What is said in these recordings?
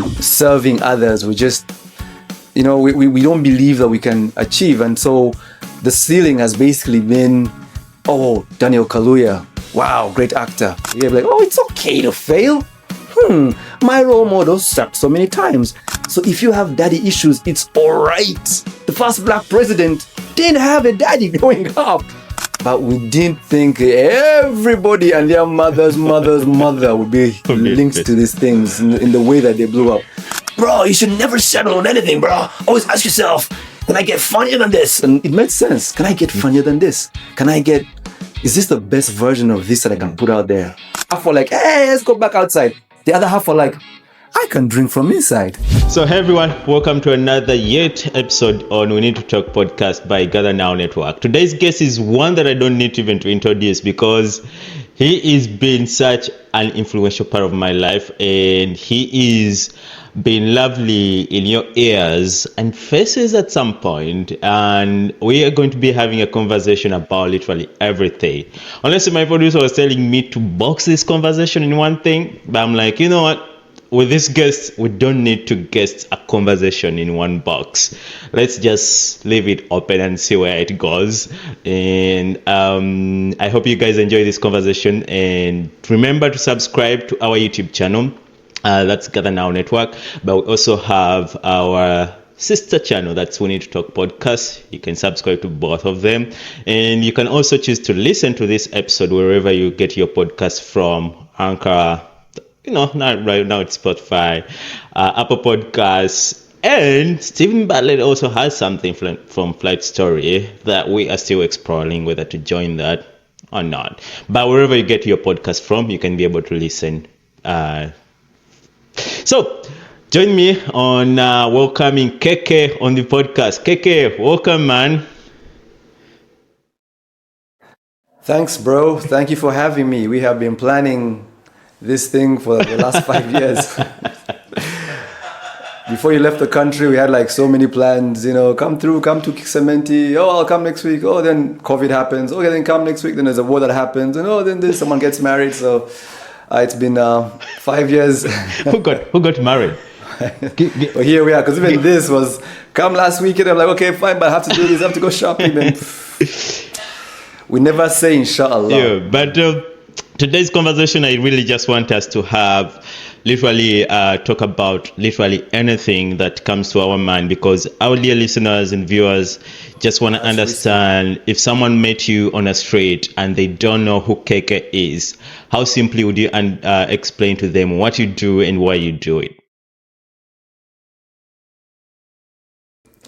serving others. We just, we don't believe that we can achieve. And so the ceiling has basically been, oh, Daniel Kaluuya, wow, great actor. We're like, oh, it's okay to fail. My role model sucked so many times. So if you have daddy issues, it's all right. The first black president didn't have a daddy growing up. But we didn't think everybody and their mother's mother would be linked to these things in the way that they blew up. Bro, you should never settle on anything, bro. Always ask yourself, can I get funnier than this? And it made sense. Can I get funnier than this? Is this the best version of this that I can put out there? Half were like, hey, let's go back outside. The other half were like, I can drink from inside. So hey everyone, welcome to another episode on We Need to Talk podcast by Gather Now Network. Today's guest is one that I don't need even to introduce because he has been such an influential part of my life, and he is been lovely in your ears and faces at some point, and we are going to be having a conversation about literally everything. Honestly, my producer was telling me to box this conversation in one thing, but I'm like, you know what? With this guest, we don't need to guest a conversation in one box. Let's just leave it open and see where it goes. And I hope you guys enjoy this conversation. And remember to subscribe to our YouTube channel. That's Gather Now Network. But we also have our sister channel, that's We Need to Talk Podcast. You can subscribe to both of them. And you can also choose to listen to this episode wherever you get your podcast from. Anchor, not right now it's Spotify, Apple Podcasts, and Stephen Bartlett also has something from Flight Story that we are still exploring whether to join that or not. But wherever you get your podcast from, you can be able to listen. So join me on welcoming Keke on the podcast. Keke, welcome, man. Thanks, bro. Thank you for having me. We have been planning this thing for the last 5 years. Before you left the country, we had like so many plans, come to Kisementi. Oh, I'll come next week. Oh, then COVID happens. Okay, then come next week. Then there's a war that happens. And then someone gets married. So it's been 5 years. Who got married? But here we are, because even this was come last weekend. I'm like, okay, fine, but I have to do this. I have to go shopping. And we never say inshallah. Yeah, but today's conversation, I really just want us to have literally talk about literally anything that comes to our mind, because our dear listeners and viewers just want to understand, if someone met you on a street and they don't know who Keke is, how simply would you explain to them what you do and why you do it?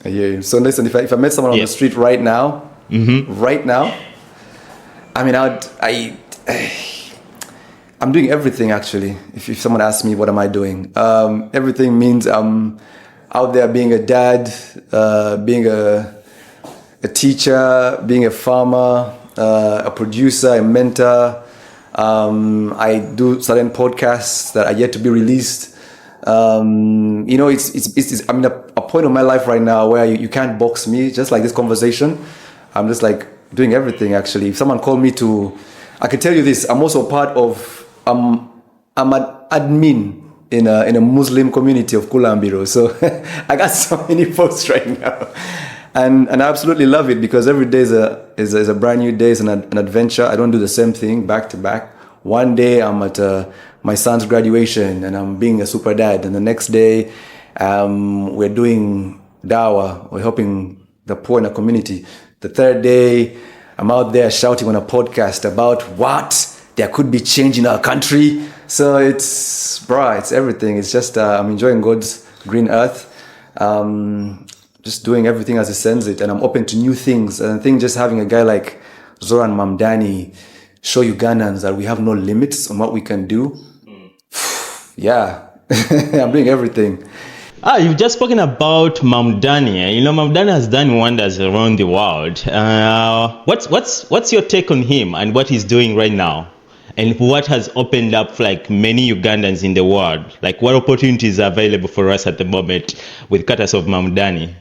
I hear you. So listen, if I met someone on the street right now, I mean, I'm doing everything, actually. If someone asks me, what am I doing? Everything means I'm out there being a dad, being a teacher, being a farmer, a producer, a mentor. I do certain podcasts that are yet to be released. It's a point of my life right now where you can't box me, just like this conversation. I'm just like doing everything, actually. If someone called me I can tell you this, I'm also part of, I'm an admin in a Muslim community of Kulambiro. So I got so many posts right now. And I absolutely love it, because every day is a brand new day, is an adventure. I don't do the same thing back to back. One day I'm at my son's graduation and I'm being a super dad. And the next day we're doing dawah, we're helping the poor in the community. The third day I'm out there shouting on a podcast about what there could be change in our country. So it's everything. It's just I'm enjoying God's green earth. Just doing everything as He sends it, and I'm open to new things. And I think just having a guy like Zoran Mamdani show Ugandans that we have no limits on what we can do. Yeah, I'm doing everything. You've just spoken about Mamdani. Mamdani has done wonders around the world. What's your take on him and what he's doing right now? And what has opened up for like many Ugandans in the world? Like, what opportunities are available for us at the moment with Katas of Mamdani?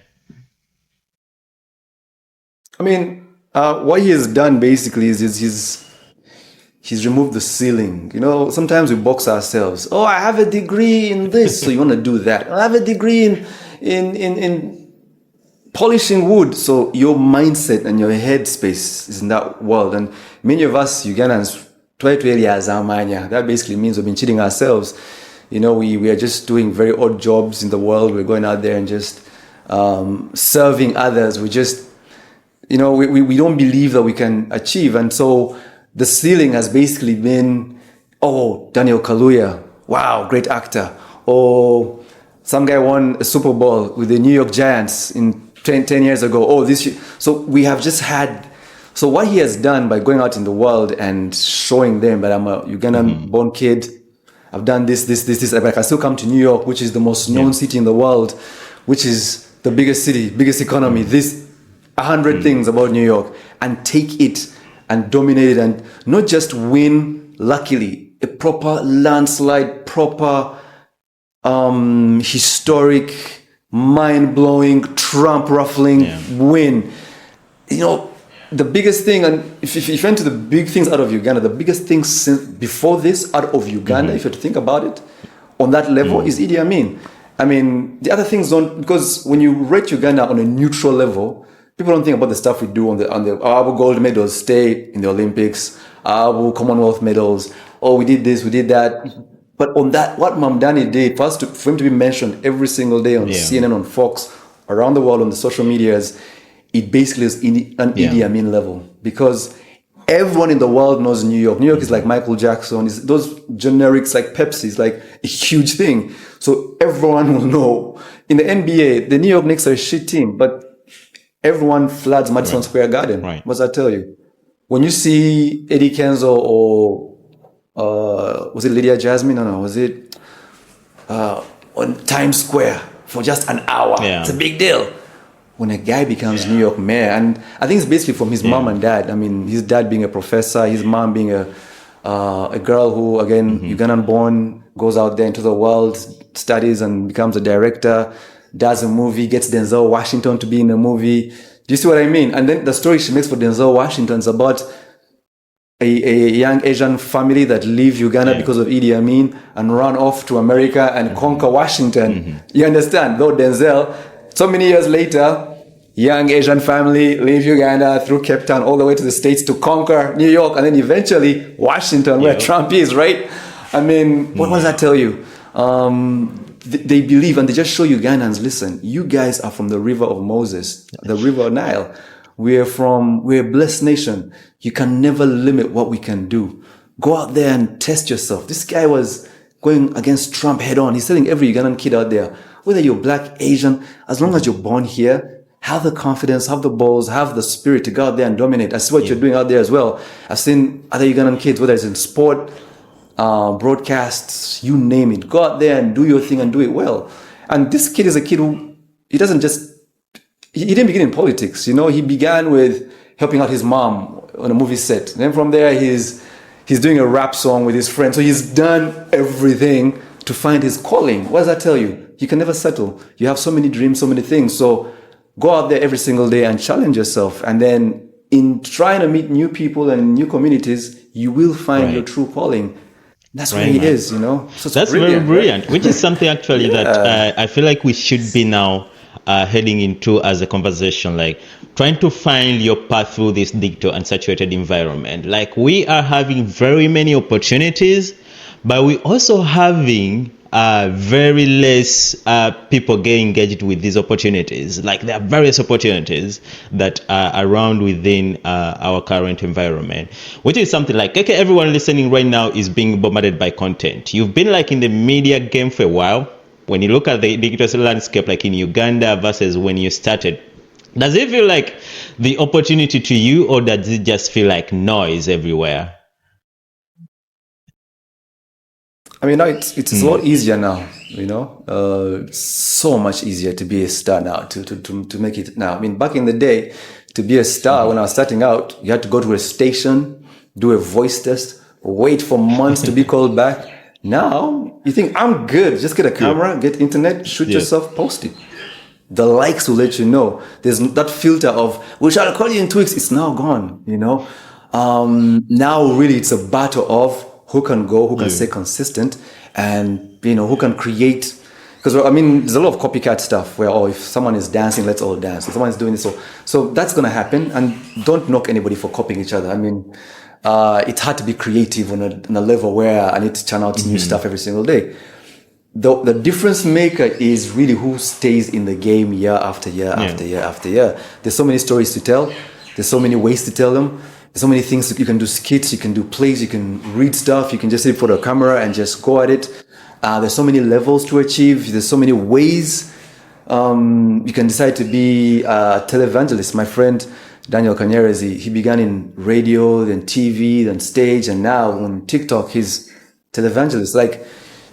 I mean, what he has done basically is he's removed the ceiling. You know, sometimes we box ourselves. Oh, I have a degree in this, so you want to do that. I have a degree in polishing wood, so your mindset and your headspace is in that world. And many of us Ugandans try to eliazamanya. That basically means we've been cheating ourselves. You know, we are just doing very odd jobs in the world. We're going out there and just serving others. We just, you know, we don't believe that we can achieve. And so the ceiling has basically been, oh, Daniel Kaluuya, wow, great actor. Or some guy won a Super Bowl with the New York Giants in 10 years ago. Oh, so we have just had, so what he has done by going out in the world and showing them that I'm a Ugandan born kid, I've done this, but I can still come to New York, which is the most known city in the world, which is the biggest city, biggest economy, 100 things about New York, and take it and dominate it, and not just win luckily, a proper landslide, proper historic, mind-blowing, Trump-ruffling win. You know, the biggest thing, and if you went to the big things out of Uganda, the biggest thing since before this out of Uganda, if you think about it, on that level, is Idi Amin. I mean, the other things don't, because when you rate Uganda on a neutral level, people don't think about the stuff we do on the our gold medals stay in the Olympics, our Commonwealth medals. Oh, we did this, we did that. But on that, what Mamdani did, for him to be mentioned every single day on CNN, on Fox, around the world on the social medias, it basically is an Idi Amin level, because everyone in the world knows New York. New York is like Michael Jackson. It's those generics like Pepsi is like a huge thing. So everyone will know. In the NBA, the New York Knicks are a shit team, but everyone floods Madison Square Garden. Right. What does that tell you? When you see Eddie Kenzo or was it Lydia Jasmine? No, was it on Times Square for just an hour? Yeah. It's a big deal. When a guy becomes New York mayor, and I think it's basically from his mom and dad. I mean, his dad being a professor, his mom being a girl who, again, Ugandan born, goes out there into the world, studies and becomes a director, does a movie, gets Denzel Washington to be in a movie. Do you see what I mean? And then the story she makes for Denzel Washington is about a young Asian family that leave Uganda because of Idi Amin and run off to America and conquer Washington. You understand? Though Denzel, so many years later, young Asian family leave Uganda through Cape Town all the way to the States to conquer New York and then eventually Washington, where Trump is, right? I mean, what does that tell you? They believe, and they just show Ugandans, listen, you guys are from the river of Moses, the river Nile. We're a blessed nation. You can never limit what we can do. Go out there and test yourself. This guy was going against Trump head on. He's telling every Ugandan kid out there, whether you're black, Asian, as long as you're born here, have the confidence, have the balls, have the spirit to go out there and dominate. I see what you're doing out there as well. I've seen other Ugandan kids, whether it's in sport, broadcasts, you name it. Go out there and do your thing and do it well. And this kid is a kid who, he didn't begin in politics. You know, he began with helping out his mom on a movie set. And then from there, he's doing a rap song with his friend. So he's done everything to find his calling. What does that tell you? You can never settle. You have so many dreams, so many things. So go out there every single day and challenge yourself. And then in trying to meet new people and new communities, you will find your true calling. That's where he is, you know. So that's very brilliant, which is something actually that I feel like we should be now heading into as a conversation, like trying to find your path through this digital and saturated environment. Like, we are having very many opportunities, but we also having very less people getting engaged with these opportunities. Like, there are various opportunities that are around within our current environment, which is something like, okay, everyone listening right now is being bombarded by content. You've been like in the media game for a while. When you look at the digital landscape, like in Uganda versus when you started, does it feel like the opportunity to you, or does it just feel like noise everywhere? I mean, it's a lot easier now, you know, so much easier to be a star now, to make it now. I mean, back in the day, to be a star, when I was starting out, you had to go to a station, do a voice test, wait for months to be called back. Now, you think, I'm good. Just get a camera, get internet, shoot yourself, post it. The likes will let you know. There's that filter of, we shall call you in 2 weeks. It's now gone, you know. Now really it's a battle of who can go, who can stay consistent, and who can create. Because I mean, there's a lot of copycat stuff where if someone is dancing, let's all dance. If someone is doing this, so that's gonna happen. And don't knock anybody for copying each other. I mean, it's hard to be creative on a level where I need to churn out new stuff every single day. The difference maker is really who stays in the game year after year after year after year. There's so many stories to tell. There's so many ways to tell them. There's so many things you can do: skits, you can do plays, you can read stuff, you can just sit for the camera and just go at it. There's so many levels to achieve. There's so many ways. You can decide to be a televangelist. My friend Daniel Canyeres, he began in radio, then TV, then stage, and now on TikTok, he's televangelist. Like,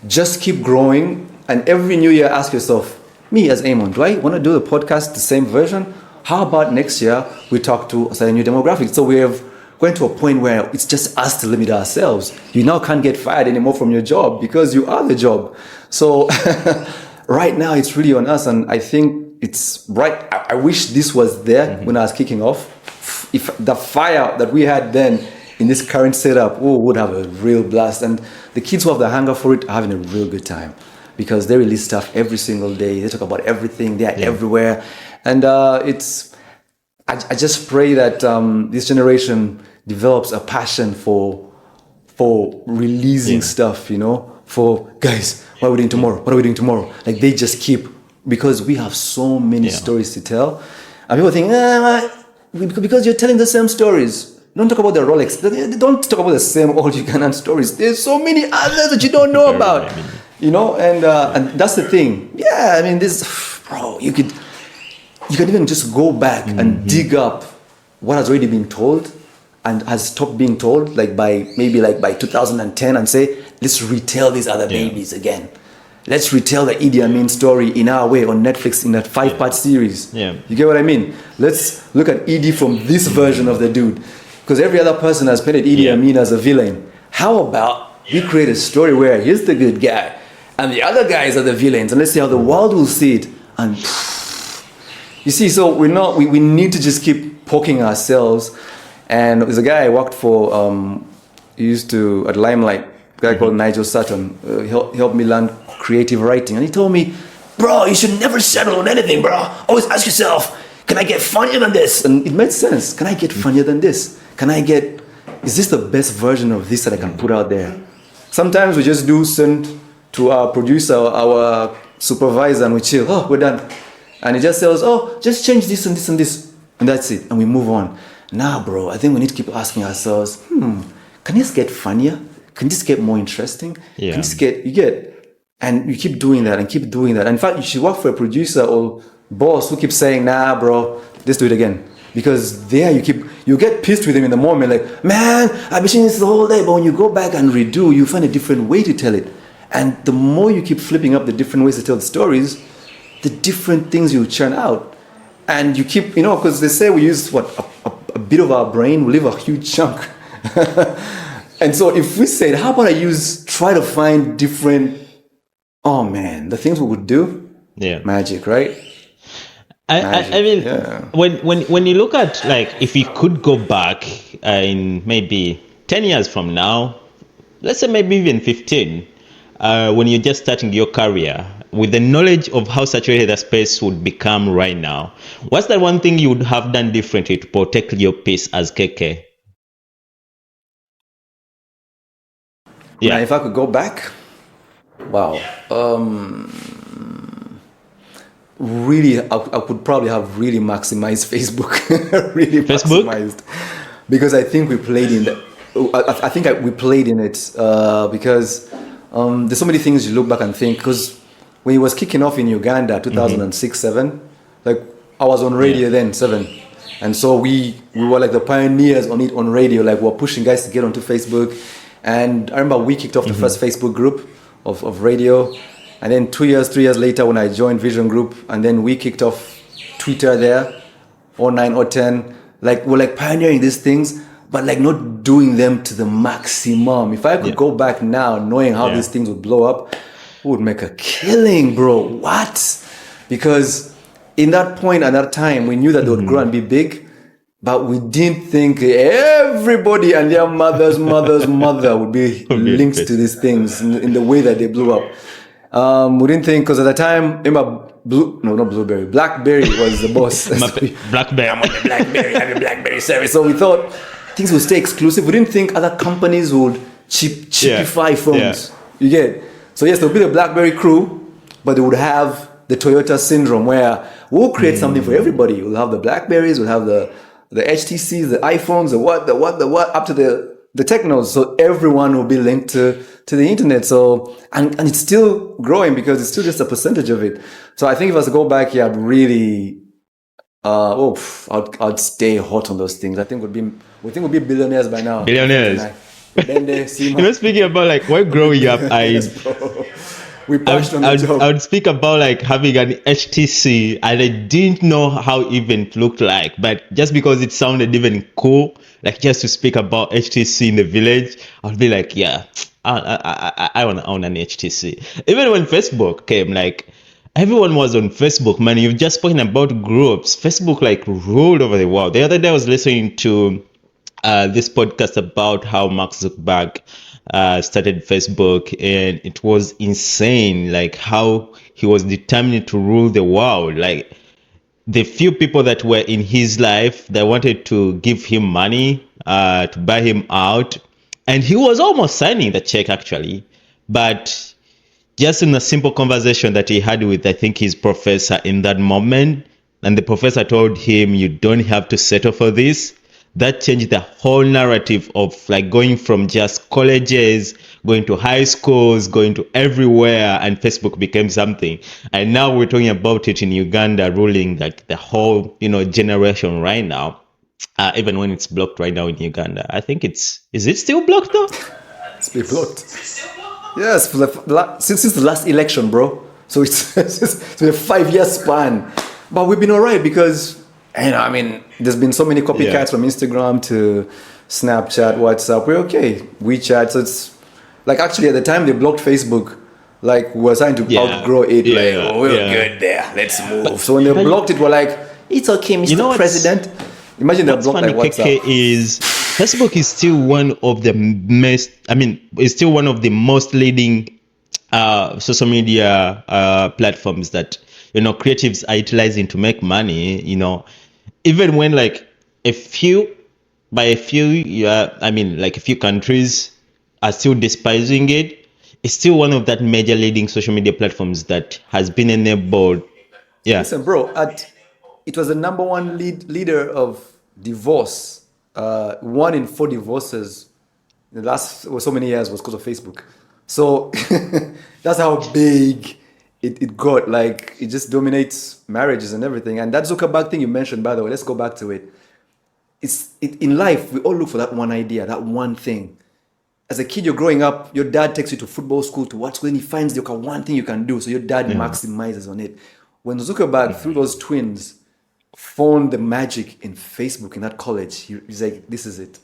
just keep growing. And every new year, ask yourself, me as Amon, do I want to do the podcast the same version? How about next year we talk to a new demographic? So we have going to a point where it's just us to limit ourselves. You now can't get fired anymore from your job because you are the job. So right now it's really on us. And I think it's right. I wish this was there when I was kicking off. If the fire that we had then in this current setup, we would have a real blast. And the kids who have the hunger for it are having a real good time because they release stuff every single day. They talk about everything. They are everywhere. And I just pray that this generation develops a passion for releasing stuff, for guys, what are we doing tomorrow? What are we doing tomorrow? Like they just keep, because we have so many stories to tell. And people think, because you're telling the same stories. Don't talk about the Rolex. Don't talk about the same old Ugandan stories. There's so many others that you don't know about, and that's the thing. Yeah, I mean, bro, you can even just go back and dig up what has already been told and has stopped being told, like by 2010, and say, let's retell these other babies again. Let's retell the Idi Amin story in our way on Netflix in that 5-part series. Yeah. You get what I mean? Let's look at Idi from this version of the dude. Because every other person has painted Idi Amin as a villain. How about we create a story where he's the good guy and the other guys are the villains, and let's see how the world will see it. And you see, so we need to just keep poking ourselves. And there's a guy I worked for, he used to, at Limelight, a guy called Nigel Sutton, helped me learn creative writing. And he told me, bro, you should never settle on anything, bro. Always ask yourself, can I get funnier than this? And it made sense. Can I get funnier than this? Is this the best version of this that I can put out there? Sometimes we just send to our producer, our supervisor, and we chill. Oh, we're done. And he just tells, just change this and this and this. And that's it. And we move on. Now, bro, I think we need to keep asking ourselves, can this get funnier? Can this get more interesting? Yeah. Can this and you keep doing that and keep doing that. And in fact, you should work for a producer or boss who keeps saying, nah, bro, let's do it again. Because there you get pissed with him in the moment, like, man, I've been saying this the whole day, but when you go back and redo, you find a different way to tell it. And the more you keep flipping up the different ways to tell the stories, the different things you churn out. And you keep, because they say we use a bit of our brain, we leave a huge chunk. And so if we said, how about try to find different, the things we would do? Yeah. Magic, right? I mean, when you look at, like, if you could go back in maybe 10 years from now, let's say maybe even 15, when you're just starting your career, with the knowledge of how saturated the space would become right now, what's that one thing you would have done differently to protect your peace as KK? Yeah. Now, if I could go back, wow. Really, I could probably have really maximized Facebook. Maximized. Because I think we played in that. We played in it because there's so many things you look back and think. Because when it was kicking off in Uganda, 2006, 7, like I was on radio then, 7. And so we were like the pioneers on it on radio. Like we were pushing guys to get onto Facebook. And I remember we kicked off the first Facebook group of radio. And then 3 years later, when I joined Vision Group, and then we kicked off Twitter there, 09, 010, like we're like pioneering these things, but like not doing them to the maximum. If I could go back now, knowing how these things would blow up, we would make a killing, bro. What? Because in that point, at that time, we knew that they would grow and be big, but we didn't think everybody and their mother's mother would be linked to these things in the way that they blew up. We didn't think, because at the time, remember, BlackBerry was the boss. BlackBerry. I'm on the BlackBerry, I have a BlackBerry service. So we thought things would stay exclusive. We didn't think other companies would cheapify phones. Yeah. You get? So yes, there would be the BlackBerry crew, but they would have the Toyota syndrome, where we'll create something for everybody. We'll have the BlackBerries, we'll have the HTCs, the iPhones, the what, up to the technos. So everyone will be linked to the internet. So, and it's still growing because it's still just a percentage of it. So I think if I was to go back here, I'd really, I'd stay hot on those things. I think we'd be billionaires by now. Billionaires. You know, speaking about like while growing up, I would speak about like having an HTC, and I didn't know how even it looked like, but just because it sounded even cool, like just to speak about HTC in the village, I would be like, yeah, I want to own an HTC. Even when Facebook came, like everyone was on Facebook, man. You've just spoken about groups. Facebook like ruled over the world. The other day I was listening to this podcast about how Mark Zuckerberg started Facebook, and it was insane, like how he was determined to rule the world. Like the few people that were in his life that wanted to give him money to buy him out, and he was almost signing the check actually, but just in a simple conversation that he had with, I think, his professor in that moment, and the professor told him, you don't have to settle for this. That changed the whole narrative of like going from just colleges, going to high schools, going to everywhere, and Facebook became something. And now we're talking about it in Uganda, ruling like the whole, generation right now. Even when it's blocked right now in Uganda, I think is it still blocked though? It's been blocked. Yes, since the last election, bro. So it's been a 5-year span, but we've been alright because. There's been so many copycats from Instagram to Snapchat, WhatsApp. We're okay. WeChat. So it's like actually at the time they blocked Facebook, like we were trying to outgrow it. We're good there. Let's move. So when they blocked it, we're like, it's okay, Mr. President. Imagine they blocked like WhatsApp. Facebook is still one of the most leading social media platforms that creatives are utilizing to make money. Even when like a few countries are still despising it, it's still one of that major leading social media platforms that has been enabled. Yeah. Listen, bro, it was the number one leader of divorce. 1 in 4 divorces in the last so many years was because of Facebook. So that's how big it got. Like it just dominates marriages and everything. And that Zuckerberg thing you mentioned, by the way, let's go back to it. In life, we all look for that one idea, that one thing. As a kid, you're growing up, your dad takes you to football school, to what school, and he finds one thing you can do. So your dad maximizes on it. When Zuckerberg, through those twins, found the magic in Facebook in that college, he's like, this is it.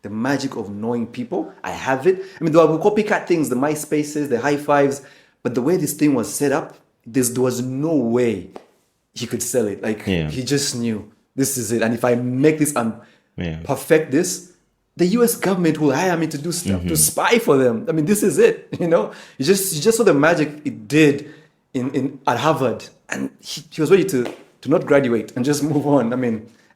The magic of knowing people, I have it. There were copycat things, the MySpaces, the high fives, but the way this thing was set up, there was no way he could sell it. He just knew this is it. And if I make this and perfect this, the US government will hire me to do stuff, to spy for them. This is it. You just saw the magic it did at Harvard, and he was ready to not graduate and just move on.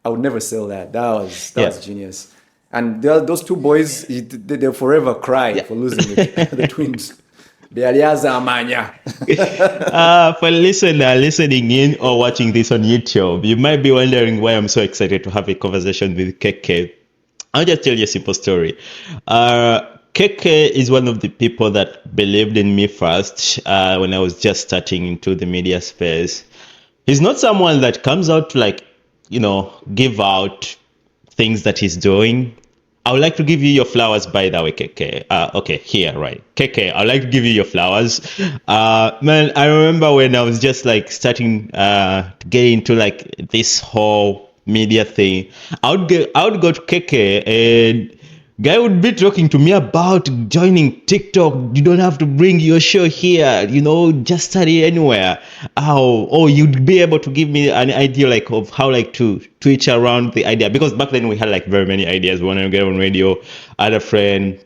I would never sell that. That was genius. And those two boys, they'll forever cry for losing it. The twins. For listener listening in or watching this on YouTube, you might be wondering why I'm so excited to have a conversation with KK. I'll just tell you a simple story. KK is one of the people that believed in me first when I was just starting into the media space. He's not someone that comes out to give out things that he's doing. I would like to give you your flowers, by the way, KK. Okay, here, right. KK, I would like to give you your flowers. Man, I remember when I was just starting to get into this whole media thing. I would go to KK and Guy would be talking to me about joining TikTok. You don't have to bring your show here, just study anywhere. You'd be able to give me an idea like of how like to twitch around the idea, because back then we had like very many ideas. We wanted to get on radio. I had a friend,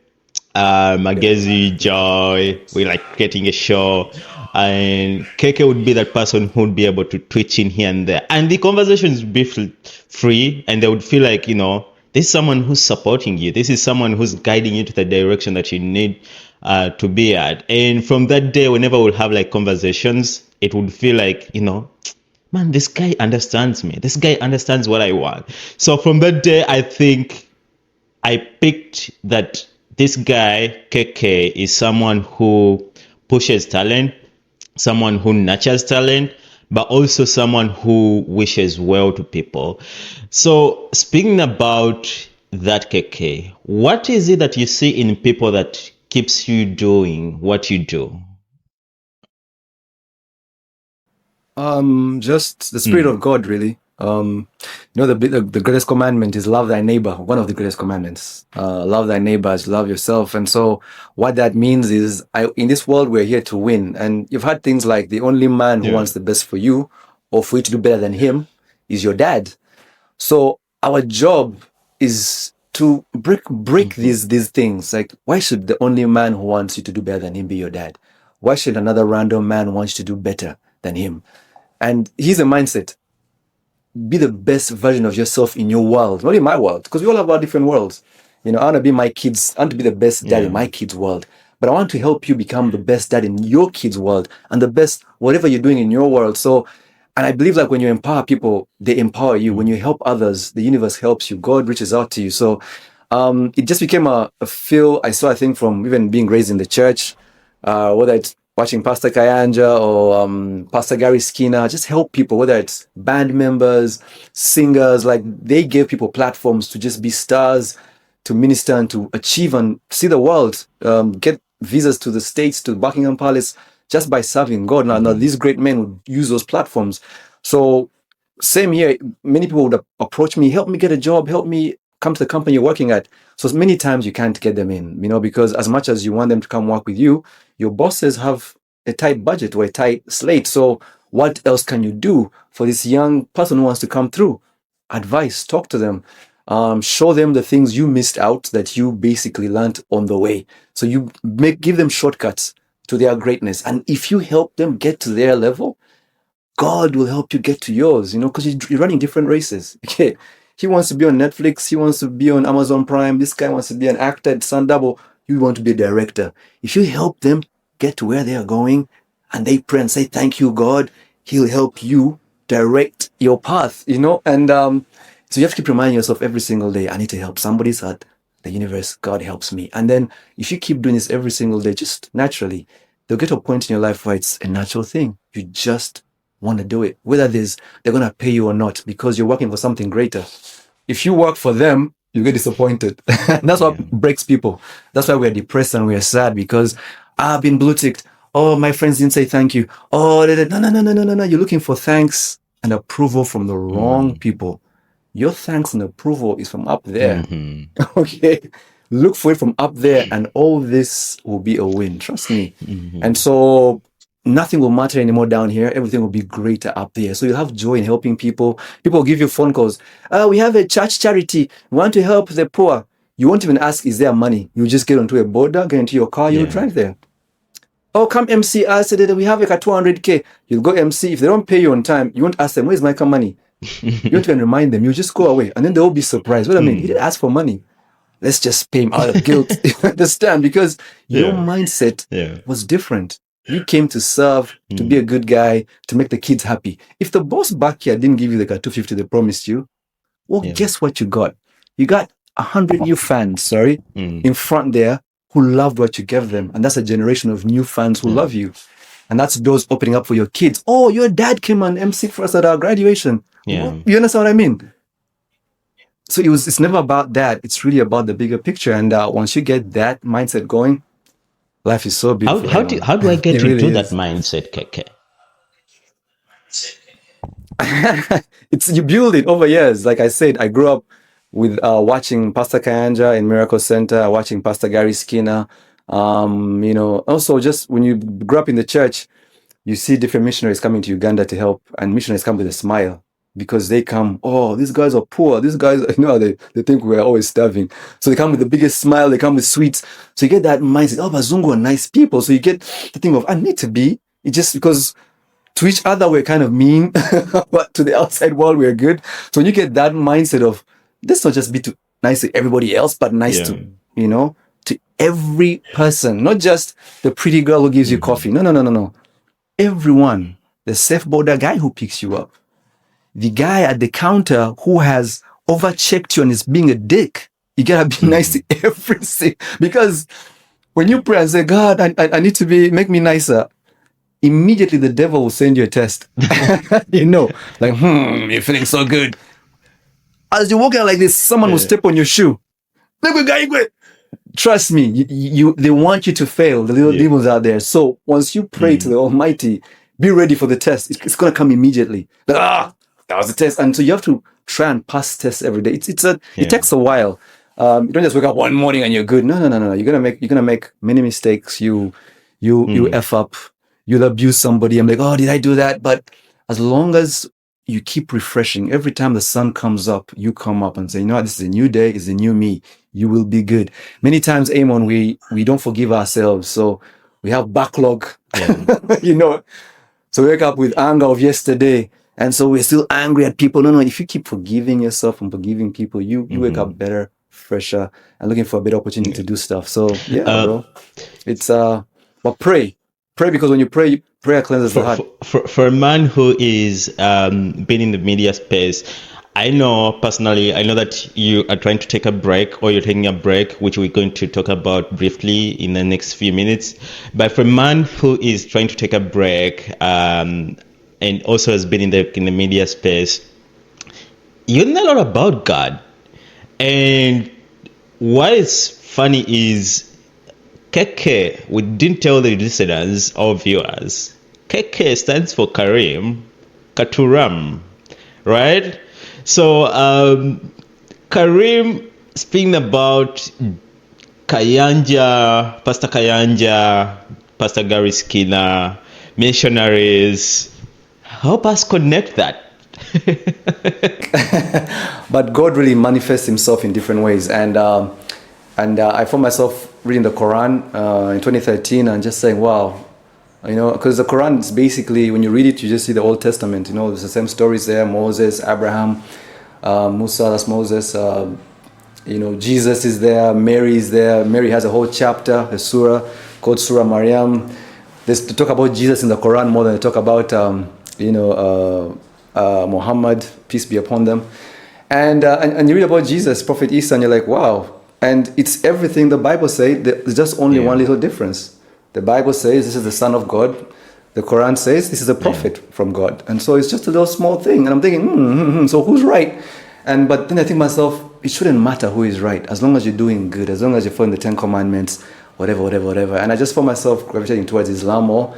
Magezi Joy, we like getting a show, and KK would be that person who would be able to twitch in here and there, and the conversations would be free, and they would feel like, this is someone who's supporting you, this is someone who's guiding you to the direction that you need to be at. And from that day, whenever we'll have like conversations, it would feel like, man, this guy understands me, this guy understands what I want. So from that day, I think I picked that this guy, KK, is someone who pushes talent, someone who nurtures talent, but also someone who wishes well to people. So, speaking about that, KK, what is it that you see in people that keeps you doing what you do? Just the Spirit of God, really. The greatest commandment is love thy neighbor. One of the greatest commandments. Love thy neighbor as you love yourself. And so what that means is, in this world, we're here to win. And you've had things like the only man who wants the best for you or for you to do better than him is your dad. So our job is to break these things. Like, why should the only man who wants you to do better than him be your dad? Why should another random man want you to do better than him? And here's a mindset: be the best version of yourself in your world, not in my world, because we all have our different worlds. I want to be I want to be the best dad in my kids' world, but I want to help you become the best dad in your kids' world and the best whatever you're doing in your world. So, and I believe like when you empower people, they empower you. When you help others, the universe helps you. God reaches out to you. So, it just became a feel I saw, I think, from even being raised in the church, whether it's watching Pastor Kayanja or Pastor Gary Skinner, just help people, whether it's band members, singers, like they gave people platforms to just be stars, to minister and to achieve and see the world, get visas to the States, to Buckingham Palace, just by serving God. Now these great men would use those platforms. So same here, many people would approach me, help me get a job, help me come to the company you're working at. So many times you can't get them in, because as much as you want them to come work with you, your bosses have a tight budget or a tight slate. So what else can you do for this young person who wants to come through? Advice, talk to them, show them the things you missed out that you basically learned on the way. So you give them shortcuts to their greatness. And if you help them get to their level, God will help you get to yours, because you're running different races. Okay. He wants to be on Netflix. He wants to be on Amazon Prime. This guy wants to be an actor at Sun Double. You want to be a director. If you help them get to where they are going and they pray and say, thank you, God, he'll help you direct your path, And so you have to keep reminding yourself every single day, I need to help somebody's heart. The universe, God helps me. And then if you keep doing this every single day, just naturally, they'll get to a point in your life where it's a natural thing. You just want to do it, whether they're going to pay you or not, because you're working for something greater. If you work for them, you get disappointed. That's what breaks people. That's why we're depressed and we're sad, because I've been blue ticked. Oh, my friends didn't say thank you. Oh, no. You're looking for thanks and approval from the wrong people. Your thanks and approval is from up there. Okay. Look for it from up there, and all this will be a win. Trust me. And so nothing will matter anymore down here. Everything will be greater up there. So you'll have joy in helping people. People will give you phone calls. We have a church charity. We want to help the poor. You won't even ask, is there money? You just get onto a border, get into your car, you'll drive there. Oh, come MC us. We have like a 200K. You'll go MC. If they don't pay you on time, you won't ask them, where's my money? You don't even remind them. You just go away. And then they'll be surprised. What I mean, he didn't ask for money. Let's just pay him out of guilt. You understand? Because your mindset was different. You came to serve, to be a good guy, to make the kids happy. If the boss back here didn't give you like a 250 they promised you, well, guess what you got? You got 100 new fans, in front there who loved what you gave them. And that's a generation of new fans who love you. And that's doors opening up for your kids. Oh, your dad came on MC for us at our graduation. Yeah. You understand what I mean? So it's never about that. It's really about the bigger picture. And once you get that mindset going, life is so beautiful. How do I get really into that mindset, KK? You build it over years. Like I said, I grew up with watching Pastor Kayanja in Miracle Center, watching Pastor Gary Skinner. Also just when you grew up in the church, you see different missionaries coming to Uganda to help, and missionaries come with a smile because they come, oh, these guys are poor. These guys, they think we're always starving. So they come with the biggest smile, they come with sweets. So you get that mindset, oh, Bazungu are nice people. So you get the thing of, I need to be. It's just because to each other we're kind of mean, but to the outside world we're good. So when you get that mindset of, let's not just be too nice to everybody else, but nice to, to every person, not just the pretty girl who gives you coffee. No. Everyone, the safe border guy who picks you up, the guy at the counter who has overchecked you and is being a dick. You gotta be nice to everything, because when you pray and say, God, I need to make me nicer, immediately the devil will send you a test. Like, you're feeling so good. As you walk out like this, someone will step on your shoe. Trust me, they want you to fail. The little demons out there. So once you pray to the Almighty, be ready for the test. It's going to come immediately. That was the test. And so you have to try and pass tests every day. It takes a while. You don't just wake up one morning and you're good. No. You're gonna make many mistakes. You F up. You'll abuse somebody. I'm like, oh, did I do that? But as long as you keep refreshing, every time the sun comes up, you come up and say, this is a new day, it's a new me. You will be good. Many times, Amon, we don't forgive ourselves. So we have backlog, So we wake up with anger of yesterday. And so we're still angry at people. No, if you keep forgiving yourself and forgiving people, you wake up better, fresher, and looking for a better opportunity to do stuff. So bro, it's, but pray, because when you pray, prayer cleanses the heart. For a man who is been in the media space, I know that you are trying to take a break, or you're taking a break, which we're going to talk about briefly in the next few minutes. But for a man who is trying to take a break and also has been in the media space, you know a lot about God. And what is funny is KK, we didn't tell the listeners or viewers, KK stands for Karim Katuram, right? So Karim, speaking about Kayanja, Pastor Gary Skinner, missionaries, help us connect that. But God really manifests himself in different ways. And I found myself reading the Quran in 2013 and just saying, wow, because the Quran is basically, when you read it, you just see the Old Testament. There's the same stories there: Moses, Abraham, Musa, that's Moses. Jesus is there, Mary is there. Mary has a whole chapter, a surah called Surah Maryam. They talk about Jesus in the Quran more than they talk about, Muhammad, peace be upon them. And you read about Jesus, Prophet Isa, and you're like, wow. And it's everything the Bible says. There's just only one little difference. The Bible says this is the Son of God. The Quran says this is a prophet from God. And so it's just a little small thing. And I'm thinking, so who's right? But then I think to myself, it shouldn't matter who is right, as long as you're doing good, as long as you're following the 10 Commandments, whatever. And I just found myself gravitating towards Islam more.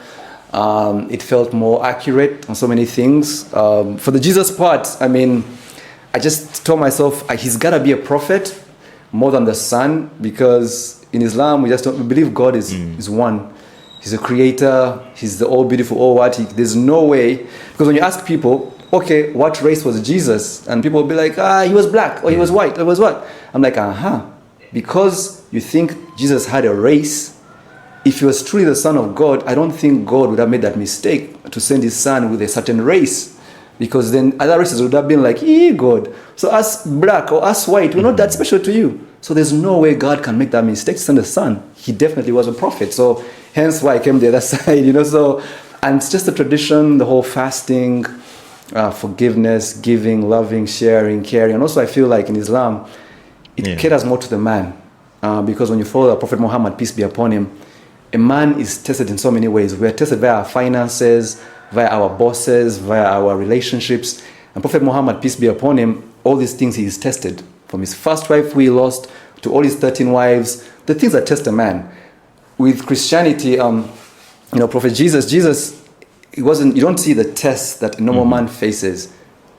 It felt more accurate on so many things. For the Jesus part, I just told myself, he's got to be a prophet more than the Son, because in Islam, we believe God is one. He's a creator. He's the all beautiful, all what. There's no way. Because when you ask people, okay, what race was Jesus? And people will be like, he was black, or he was white, or was what? I'm like, because you think Jesus had a race, if he was truly the Son of God, I don't think God would have made that mistake to send his Son with a certain race. Because then other races would have been like, God. So us black or us white, we're not that special to you. So there's no way God can make that mistake to send a Son. He definitely was a prophet. So hence why I came the other side, So, and it's just the tradition, the whole fasting, forgiveness, giving, loving, sharing, caring. And also I feel like in Islam, it caters more to the man. Because when you follow the Prophet Muhammad, peace be upon him, a man is tested in so many ways. We are tested via our finances, via our bosses, via our relationships. And Prophet Muhammad, peace be upon him, all these things he is tested. From his first wife who he lost to all his 13 wives, the things that test a man. With Christianity, Prophet Jesus, you don't see the tests that a normal man faces.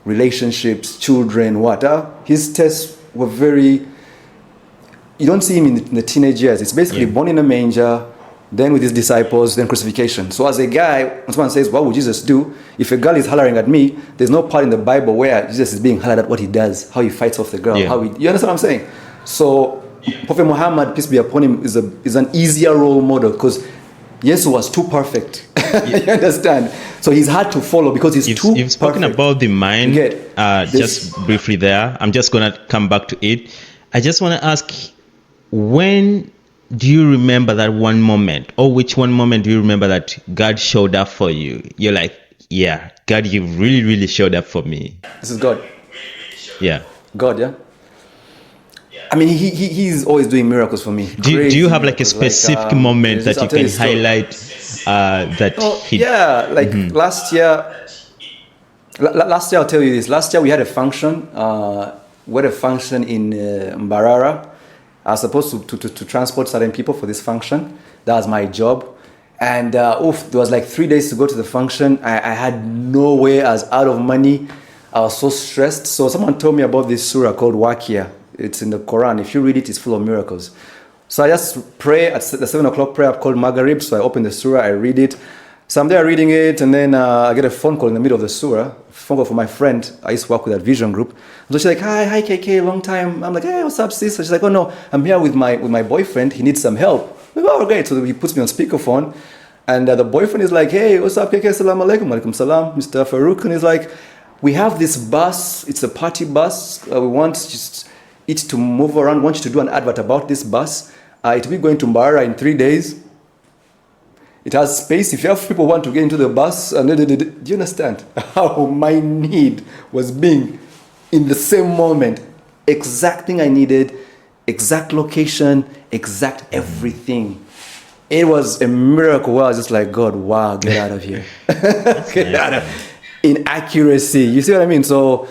Relationships, children, what? His tests were very. You don't see him in the teenage years. It's basically born in a manger, then with his disciples, then crucifixion. So as a guy, when someone says, what would Jesus do? If a girl is hollering at me, there's no part in the Bible where Jesus is being hollered at what he does, how he fights off the girl. You understand what I'm saying? So Prophet Muhammad, peace be upon him, is an easier role model because Jesus was too perfect. You understand? So he's hard to follow because he's too perfect. You've spoken about the mind, just briefly there. I'm just going to come back to it. I just want to ask, when do you remember that one moment, or which one moment do you remember that God showed up for you? You're like, yeah, God, you really, really showed up for me. This is God. Yeah. God, yeah. I mean, he's always doing miracles for me. Do you have like a specific moment that you can highlight last year. Last year, I'll tell you this. Last year we had a function. We had a function in Mbarara. I was supposed to transport certain people for this function. That was my job. And there was like 3 days to go to the function. I had no way. I was out of money. I was so stressed. So someone told me about this surah called Waqiah. It's in the Quran. If you read it, it's full of miracles. So I just pray at the 7 o'clock prayer called Maghrib. So I open the surah, I read it. So I'm there reading it, and then I get a phone call in the middle of the surah. Phone call from my friend. I used to work with that vision group. So she's like, hi KK, long time. I'm like, hey, what's up, sis? So she's like, oh no, I'm here with my boyfriend. He needs some help. I'm like, oh, great. So he puts me on speakerphone, and the boyfriend is like, hey, what's up, KK? Salam alaikum. Alaikum salam, Mr. Farouk. And he's like, we have this bus. It's a party bus. We want just it to move around. Want you to do an advert about this bus. It will be going to Mbara in 3 days. It has space. If you have people want to get into the bus, do you understand how my need was being in the same moment? Exact thing I needed, exact location, exact everything. It was a miracle where I was just like, God, wow, get out of here. Get out of in accuracy. You see what I mean? So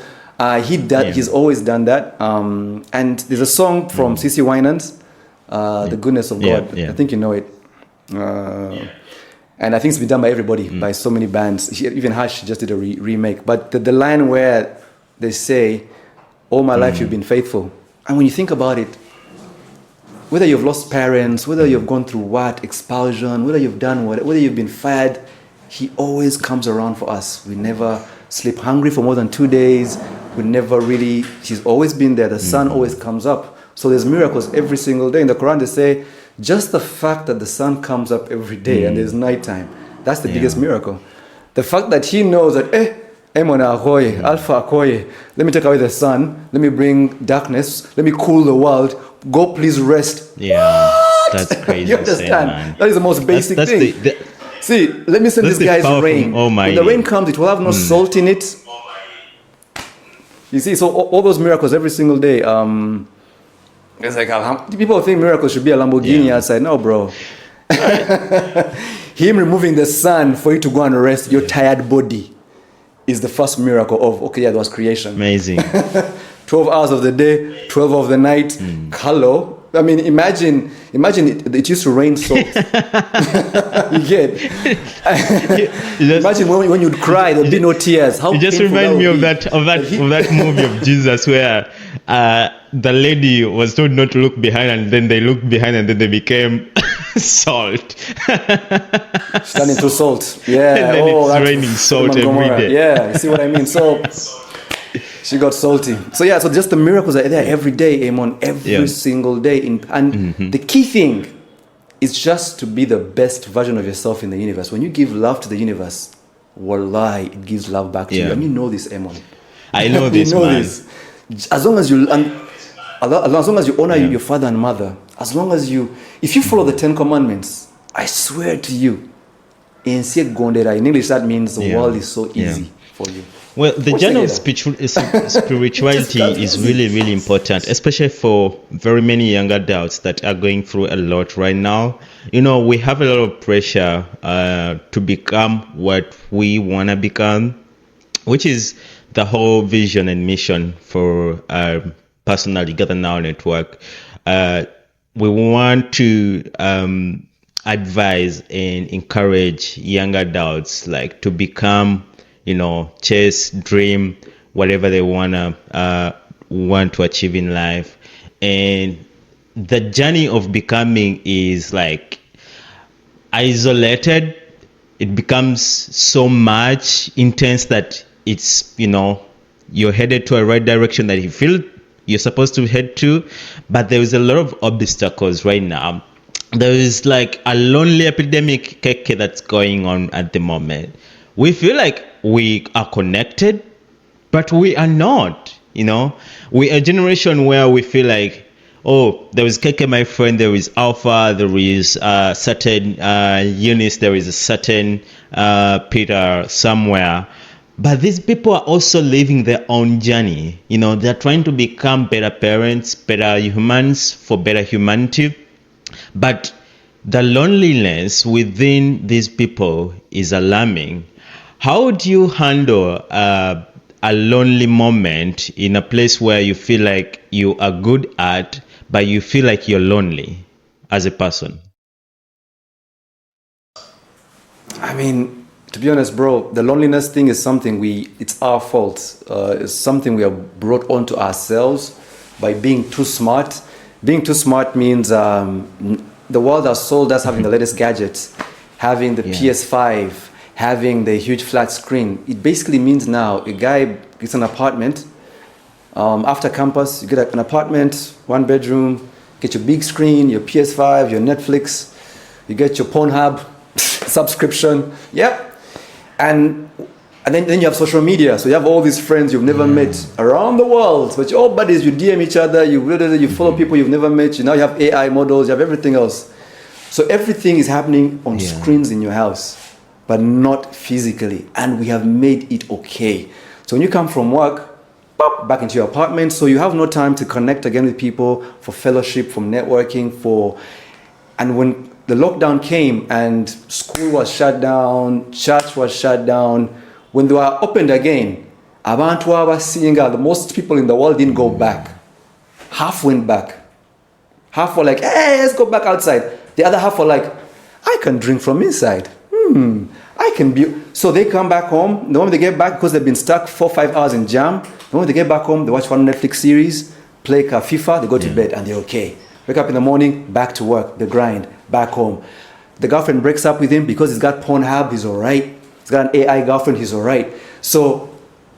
he's always done that. And there's a song from CC Winans, The Goodness of God. I think you know it. And I think it's been done by everybody, by so many bands. Even Hush just did a remake. But the line where they say, all my life you've been faithful. And when you think about it, whether you've lost parents, whether you've gone through expulsion, whether you've done whether you've been fired, he always comes around for us. We never sleep hungry for more than 2 days. He's always been there. The sun always comes up. So there's miracles every single day. In the Quran they say, just the fact that the sun comes up every day and there's nighttime, that's the biggest miracle. The fact that he knows that, Alpha Akoye, let me take away the sun, let me bring darkness, let me cool the world, go please rest. Yeah, that's crazy. You understand? Man. That is the most basic thing. See, let me send this guy's rain. When the rain comes, it will have no salt in it. You see, so all those miracles every single day, it's like people think miracles should be a Lamborghini outside. No, bro. Him removing the sun for you to go and rest your tired body is the first miracle of there was creation. Amazing. 12 hours of the day, 12 of the night. Hello. I mean, imagine it used to rain salt. You get? Imagine when you'd cry, there'd be no tears. How you just remind me of that movie of Jesus where the lady was told not to look behind, and then they looked behind, and then they became salt. She turned into salt. Yeah. And then it's raining salt every day. Yeah. You see what I mean? So she got salty. So just the miracles are there every day, Amon, every single day. The key thing is just to be the best version of yourself in the universe. When you give love to the universe, wallahi, it gives love back to you. And you know this, Amon. I know this, you know man. This. As long as you honor your father and mother, if you follow the 10 commandments, I swear to you, in English that means the world is so easy for you. Well, the journey of spirituality is really, really important, especially for very many young adults that are going through a lot right now. You know, we have a lot of pressure to become what we want to become, which is the whole vision and mission for personally Gather Now Network. We want to advise and encourage young adults like to become, chase, dream, whatever they want to want to achieve in life, and the journey of becoming is like isolated. It becomes so much intense that it's, you're headed to a right direction that you feel you're supposed to head to, but there is a lot of obstacles right now. There is like a lonely epidemic that's going on at the moment. We feel like we are connected, but we are not. We are a generation where we feel like, oh, there is Keke, my friend, there is Alpha, there is certain Eunice, there is a certain Peter somewhere. But these people are also living their own journey. They're trying to become better parents, better humans for better humanity. But the loneliness within these people is alarming. How do you handle a lonely moment in a place where you feel like you are good at, but you feel like you're lonely as a person? I mean, to be honest, bro, the loneliness thing is something it's our fault. It's something we have brought onto ourselves by being too smart. Being too smart means the world has sold us having the latest gadgets, having the PS5, having the huge flat screen. It basically means now a guy gets an apartment. After campus, you get an apartment, 1 bedroom, get your big screen, your PS5, your Netflix, you get your Pornhub subscription. Yep. And then you have social media. So you have all these friends you've never met around the world. But you're all buddies, you DM each other, you follow people you've never met. Now you have AI models, you have everything else. So everything is happening on screens in your house, but not physically. And we have made it okay. So when you come from work, pop, back into your apartment, so you have no time to connect again with people for fellowship, for networking, and when the lockdown came and school was shut down, church was shut down, when they were opened again, abantu abasinga, the most people in the world didn't go back. Half went back. Half were like, hey, let's go back outside. The other half were like, I can drink from inside. I can be. So they come back home. The moment they get back, because they've been stuck 4-5 hours in jam, the moment they get back home, they watch one Netflix series, play FIFA, they go to bed and they're okay. Wake up in the morning, back to work, the grind, back home. The girlfriend breaks up with him because he's got Pornhub, he's all right. He's got an AI girlfriend, he's all right. So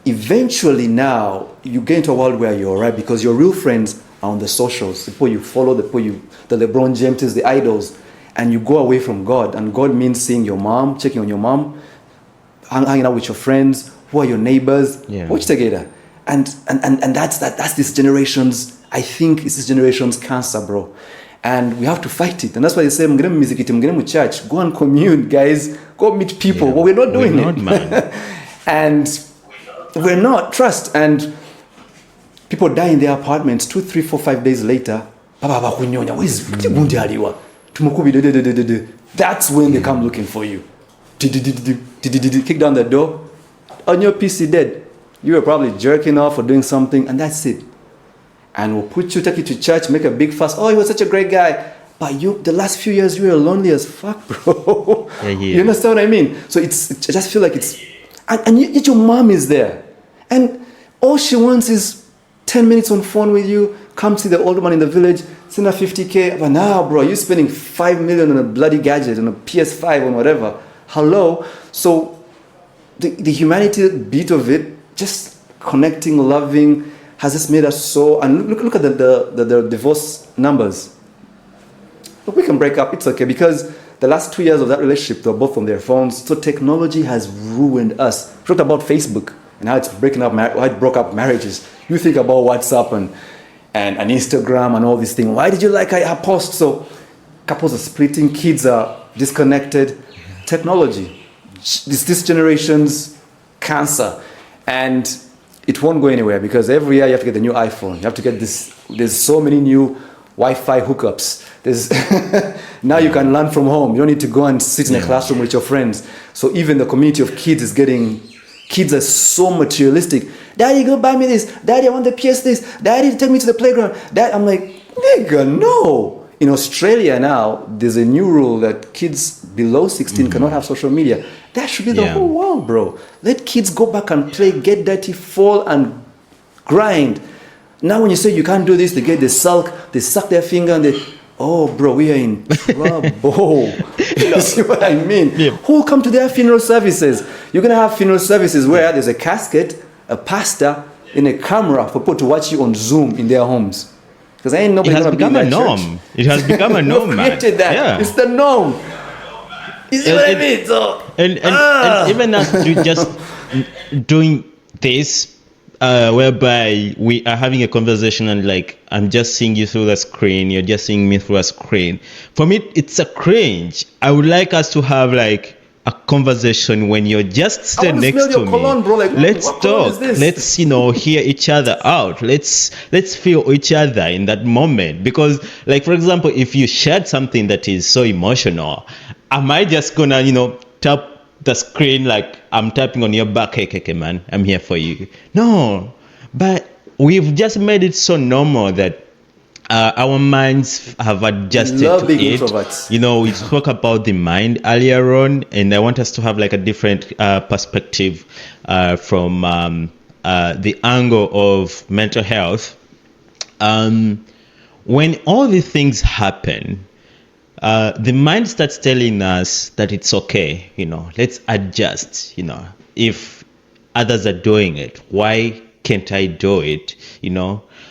eventually now, you get into a world where you're all right because your real friends are on the socials. The people you follow, the LeBron Jameses, the idols. And you go away from God. And God means seeing your mom, checking on your mom, hanging out with your friends, who are your neighbors, watch together. And that's this generation's, I think it's this generation's cancer, bro. And we have to fight it. And that's why they say, mgiremu mizikiti, mgiremu church, go and commune, guys, go meet people. But we're not doing it. Man. And we're not, trust. And people die in their apartments 2, 3, 4, 5 days later. That's when they come looking for you. Kick down the door. On your PC dead. You were probably jerking off or doing something, and that's it. And we'll take you to church, make a big fuss. Oh, he was such a great guy. But the last few years, you were lonely as fuck, bro. You understand what I mean? So I just feel like it's... And yet your mom is there. And all she wants is 10 minutes on phone with you, come see the older man in the village, send her 50K. But now, bro, you're spending 5 million on a bloody gadget, on a PS5, on whatever. Hello? So the humanity bit of it, just connecting, loving, has just made us so... And look at the divorce numbers. Look, we can break up, it's okay, because the last 2 years of that relationship, they were both on their phones. So technology has ruined us. We talked about Facebook and how it's how it broke up marriages. You think about WhatsApp and Instagram and all these things. Why did you like our post? So couples are splitting, kids are disconnected. Technology, this generation's cancer. And it won't go anywhere because every year you have to get the new iPhone. You have to get this. There's so many new Wi-Fi hookups. Now you can learn from home. You don't need to go and sit in a classroom with your friends. So even the community of kids is getting... Kids are so materialistic. Daddy, go buy me this. Daddy, I want the PS this. Daddy, take me to the playground. Dad, I'm like, nigga, no. In Australia now, there's a new rule that kids below 16 cannot have social media. That should be the whole world, bro. Let kids go back and play, get dirty, fall and grind. Now when you say you can't do this, they sulk, they suck their finger, and they, oh, bro, we are in trouble. You see what I mean? Yeah. Who will come to their funeral services? You're going to have funeral services where there's a casket, a pastor, and a camera for people to watch you on Zoom in their homes. Because ain't nobody It has going to be in become a that norm. church. It has become a norm, We've man. created that. Yeah. It's the norm. You see what I mean? So, And even as you just doing this, whereby we are having a conversation and like I'm just seeing you through the screen, you're just seeing me through a screen. For me, it's a cringe. I would like us to have like a conversation when you're just sitting next to me. Cologne, bro. Like, let's what cologne talk. is this? Let's hear each other out. Let's feel each other in that moment. Because like for example, if you shared something that is so emotional, am I just gonna tap the screen like I'm tapping on your back? Hey, man, I'm here for you. No, but we've just made it so normal that our minds have adjusted to being it. introverts. We spoke about the mind earlier on, and I want us to have like a different perspective from the angle of mental health. When all these things happen, the mind starts telling us that it's okay, let's adjust, if others are doing it, why can't I do it,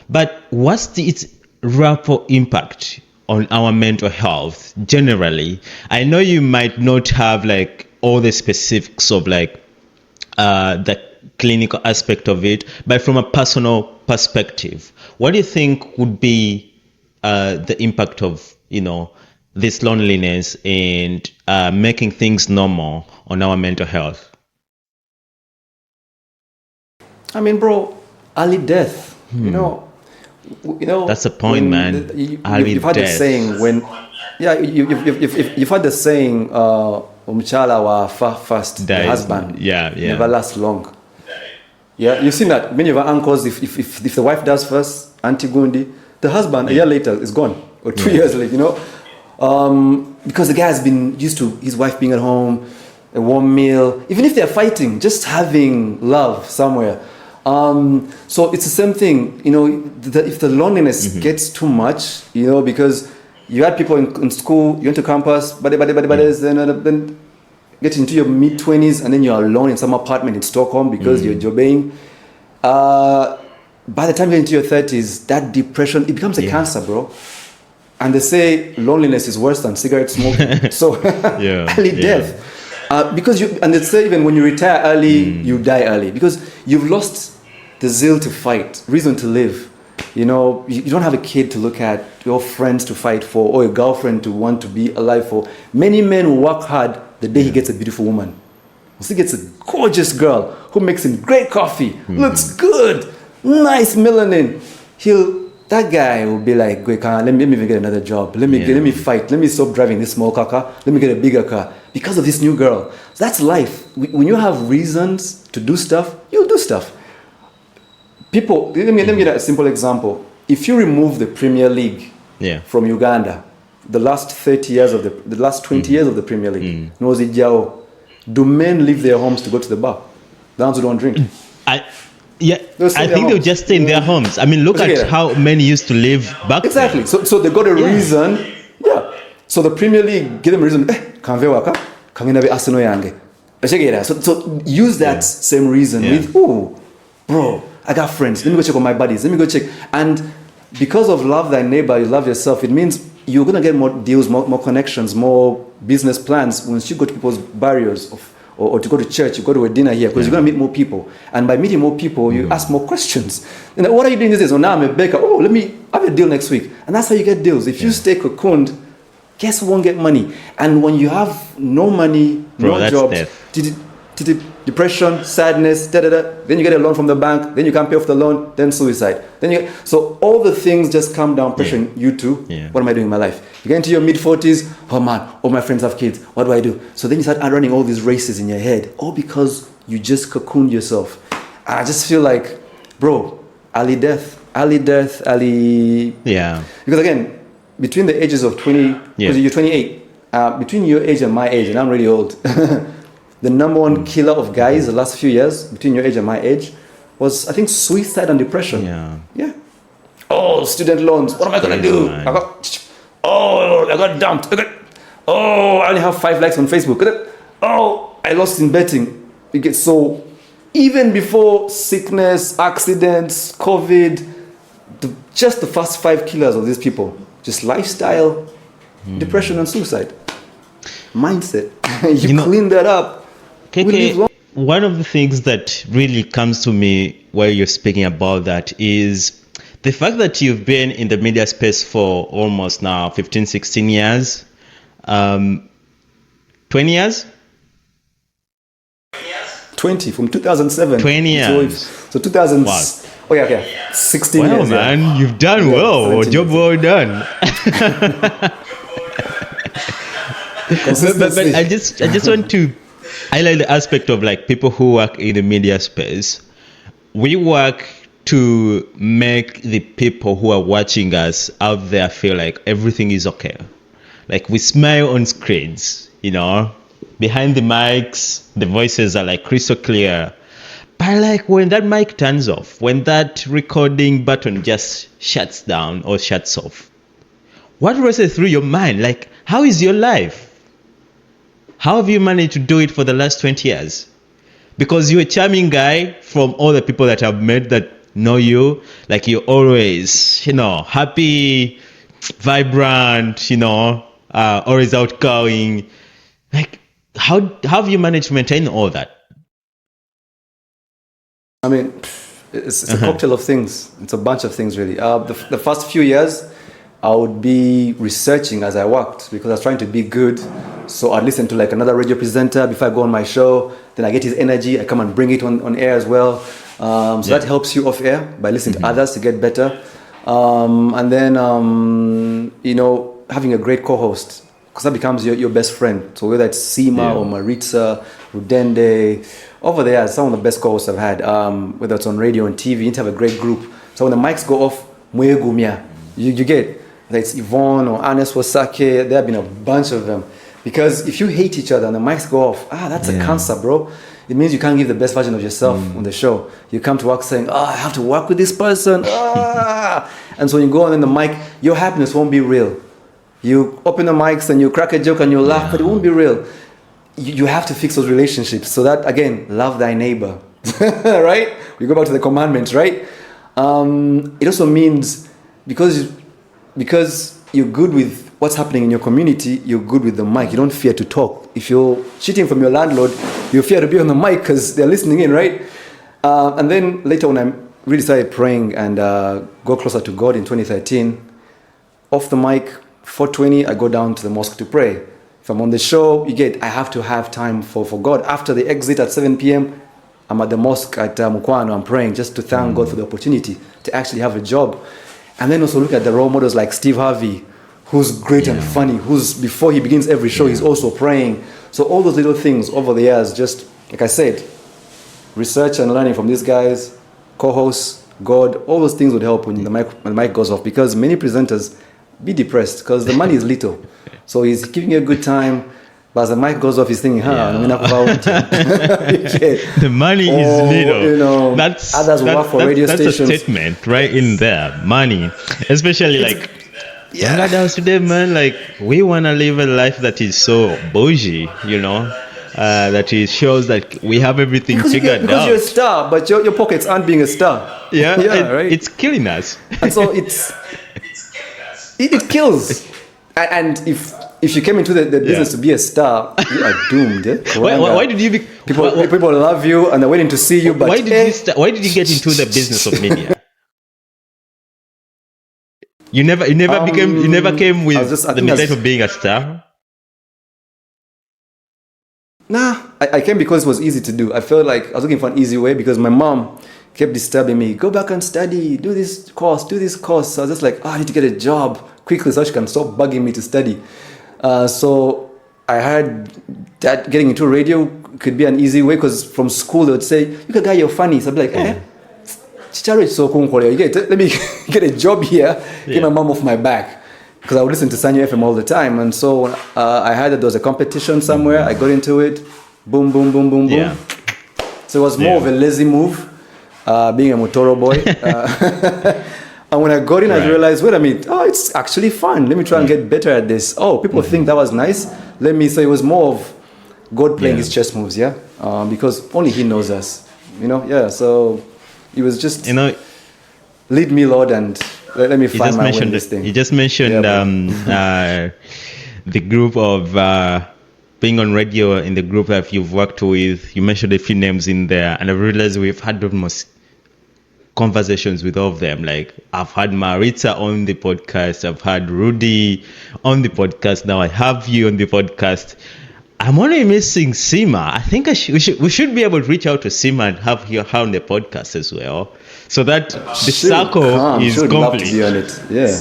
But what's its ripple impact on our mental health generally? I know you might not have like all the specifics of like the clinical aspect of it, but from a personal perspective, what do you think would be the impact of, this loneliness and making things normal on our mental health? I mean, bro, early death. That's a point, man. You've had the saying you've had the saying, umchala wa fast, the husband never lasts long. Yeah, you've seen that many of our uncles, if the wife does first, Auntie Gundi, the husband a year later is gone, or 2 years later, because the guy has been used to his wife being at home, a warm meal, even if they're fighting, just having love somewhere. So it's the same thing, if the loneliness gets too much, because you had people in school, you went to campus, then get into your mid-20s, and then you're alone in some apartment in Stockholm because you're jobbing. By the time you get into your 30s, that depression, it becomes a cancer, bro. And they say loneliness is worse than cigarette smoking. So early death. Because they say even when you retire early, you die early because you've lost the zeal to fight, reason to live. You don't have a kid to look at, your friends to fight for, or a girlfriend to want to be alive for. Many men work hard the day he gets a beautiful woman. Once he gets a gorgeous girl who makes him great coffee, looks good, nice melanin, that guy will be like, let me even get another job. Let me fight. Let me stop driving this small car. Let me get a bigger car because of this new girl. So that's life. When you have reasons to do stuff, you'll do stuff. People, let me get a simple example. If you remove the Premier League from Uganda, the last 30 years of the last 20 years of the Premier League, do men leave their homes to go to the bar? The ones who don't drink. I think they'll just stay in their homes. I mean, look at how many used to live back exactly. then. So they got a reason. Yeah. So the Premier League give them a reason. Arsenal yange. So use that same reason with, bro, I got friends. Let me go check on my buddies. Let me go check. And because of love thy neighbor, you love yourself, it means you're going to get more deals, more connections, more business plans once you go to people's barriers or to go to church, you go to a dinner here, because you're going to meet more people. And by meeting more people, you ask more questions. What are you doing these days? Oh, now I'm a baker. Oh, let me have a deal next week. And that's how you get deals. If you stay cocooned, guess who won't get money? And when you have no money, no jobs, depression, sadness, then you get a loan from the bank, then you can't pay off the loan, then suicide. So all the things just come down pressuring you to, what am I doing in my life? You get into your mid-40s, oh man, all my friends have kids, what do I do? So then you start running all these races in your head, all because you just cocooned yourself. And I just feel like, bro, early death. Yeah. Because again, between the ages of 20, because you're 28, between your age and my age, and I'm really old, the number one killer of guys the last few years, between your age and my age, was, I think, suicide and depression. Yeah. Yeah. Oh, student loans. What am I gonna do? Man. I got dumped. I only have 5 likes on Facebook. Oh, I lost in betting. You get so even before sickness, accidents, COVID, just the first 5 killers of these people, just lifestyle, depression and suicide. Mindset. you clean that up. KK, one of the things that really comes to me while you're speaking about that is the fact that you've been in the media space for almost now 15, 16 years, 20 years? 20, from 2007. 20 years. So 2000. Wow. Oh, yeah. 16 well, years. Man, you've done well. Job well done. but I just want to highlight the aspect of like people who work in the media space. We work to make the people who are watching us out there feel like everything is okay. Like we smile on screens, behind the mics, the voices are like crystal clear. But like when that mic turns off, when that recording button just shuts down or shuts off, what races through your mind? Like, how is your life? How have you managed to do it for the last 20 years? Because you're a charming guy from all the people that I've met that know you. Like you're always, happy, vibrant, always outgoing. Like, how have you managed to maintain all that? I mean, it's a cocktail of things. It's a bunch of things, really. The first few years, I would be researching as I worked because I was trying to be good. So I'd listen to like another radio presenter before I go on my show. Then I get his energy. I come and bring it on air as well. That helps you off air by listening to others to get better. And then, having a great co-host, because that becomes your best friend. So whether it's Sima or Maritza, Rudende, over there, some of the best co-hosts I've had, whether it's on radio and TV, you need to have a great group. So when the mics go off, you get, whether it's Yvonne or Anes Wasake, there have been a bunch of them. Because if you hate each other and the mics go off, that's a cancer, bro. It means you can't give the best version of yourself on the show. You come to work saying, I have to work with this person. And so when you go on in the mic, your happiness won't be real. You open the mics and you crack a joke and you laugh, but it won't be real. You have to fix those relationships. So that, again, love thy neighbor, right? We go back to the commandments, right? It also means because you're good with what's happening in your community, you're good with the mic. You don't fear to talk. If you're cheating from your landlord, you fear to be on the mic because they're listening in, right? And then later when I really started praying and go closer to God in 2013, off the mic, 4:20, I go down to the mosque to pray. If I'm on the show, I have to have time for God. After the exit at 7 p.m., I'm at the mosque at Mukwano. I'm praying just to thank God for the opportunity to actually have a job. And then also look at the role models like Steve Harvey, who's great and funny, who's, before he begins every show, he's also praying. So all those little things over the years, just, like I said, research and learning from these guys, co-hosts, God, all those things would help when the mic goes off. Because many presenters be depressed because the money is little. So he's giving you a good time, but as the mic goes off, he's thinking, the money is little. That's radio stations. That's a statement right in there. Money, especially like young adults today, man. Like we want to live a life that is so bougie, that it shows that we have everything figured out. Because you're a star, but your pockets aren't being a star. Right. It's killing us. And so it kills. And if you came into the business to be a star, you are doomed. Why did you people love you and they're waiting to see you? But why did you get into the business of media? You never came with the mentality of being a star. Nah, I came because it was easy to do. I felt like I was looking for an easy way because my mom kept disturbing me. Go back and study. Do this course. So I was just like, I need to get a job quickly so she can stop bugging me to study. So I had that getting into radio could be an easy way because from school they would say, you can guy, you're funny. So I'd be like, let me get a job here, get my mom off my back. Because I would listen to Sanyo FM all the time. And so I heard that there was a competition somewhere. I got into it. Boom, boom, boom, boom, boom. Yeah. So it was more of a lazy move, being a Motoro boy. And when I got in, I Right. realized, wait a minute, oh, it's actually fun. Let me try and get better at this. Oh, people think that was nice. So it was more of God playing Yeah. his chess moves, yeah? Because only he knows us, yeah. So it was just, You know, lead me, Lord, and let me you find just my way in mentioned this thing. you just mentioned Yeah, the group of being on radio in the group that you've worked with. You mentioned a few names in there, and I realized we've had almost conversations with all of them. Like I've had Maritza on the podcast, I've had Rudy on the podcast. Now I have you on the podcast. I'm only missing Sima. I think we should be able to reach out to Sima and have her on the podcast as well, so that the circle is She would love to be complete. on it. Yeah.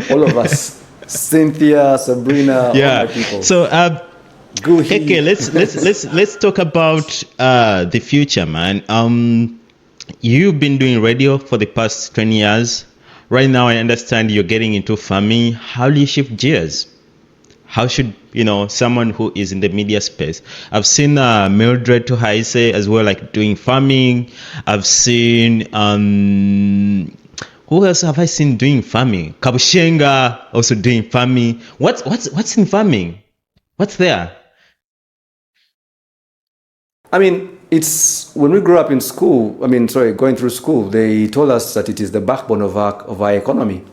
All of us. Cynthia, Sabrina, all my people. So Guhi. okay, let's talk about the future, man. You've been doing radio for the past 20 years. Right now, I understand you're getting into farming. How do you shift gears? How should someone who is in the media space? I've seen Mildred Tuhaise as well, like doing farming. I've seen who else have I seen doing farming? Kabushenga also doing farming. What's in farming? What's there? I mean, it's when we grew up in school, going through school, they told us that it is the backbone of our economy.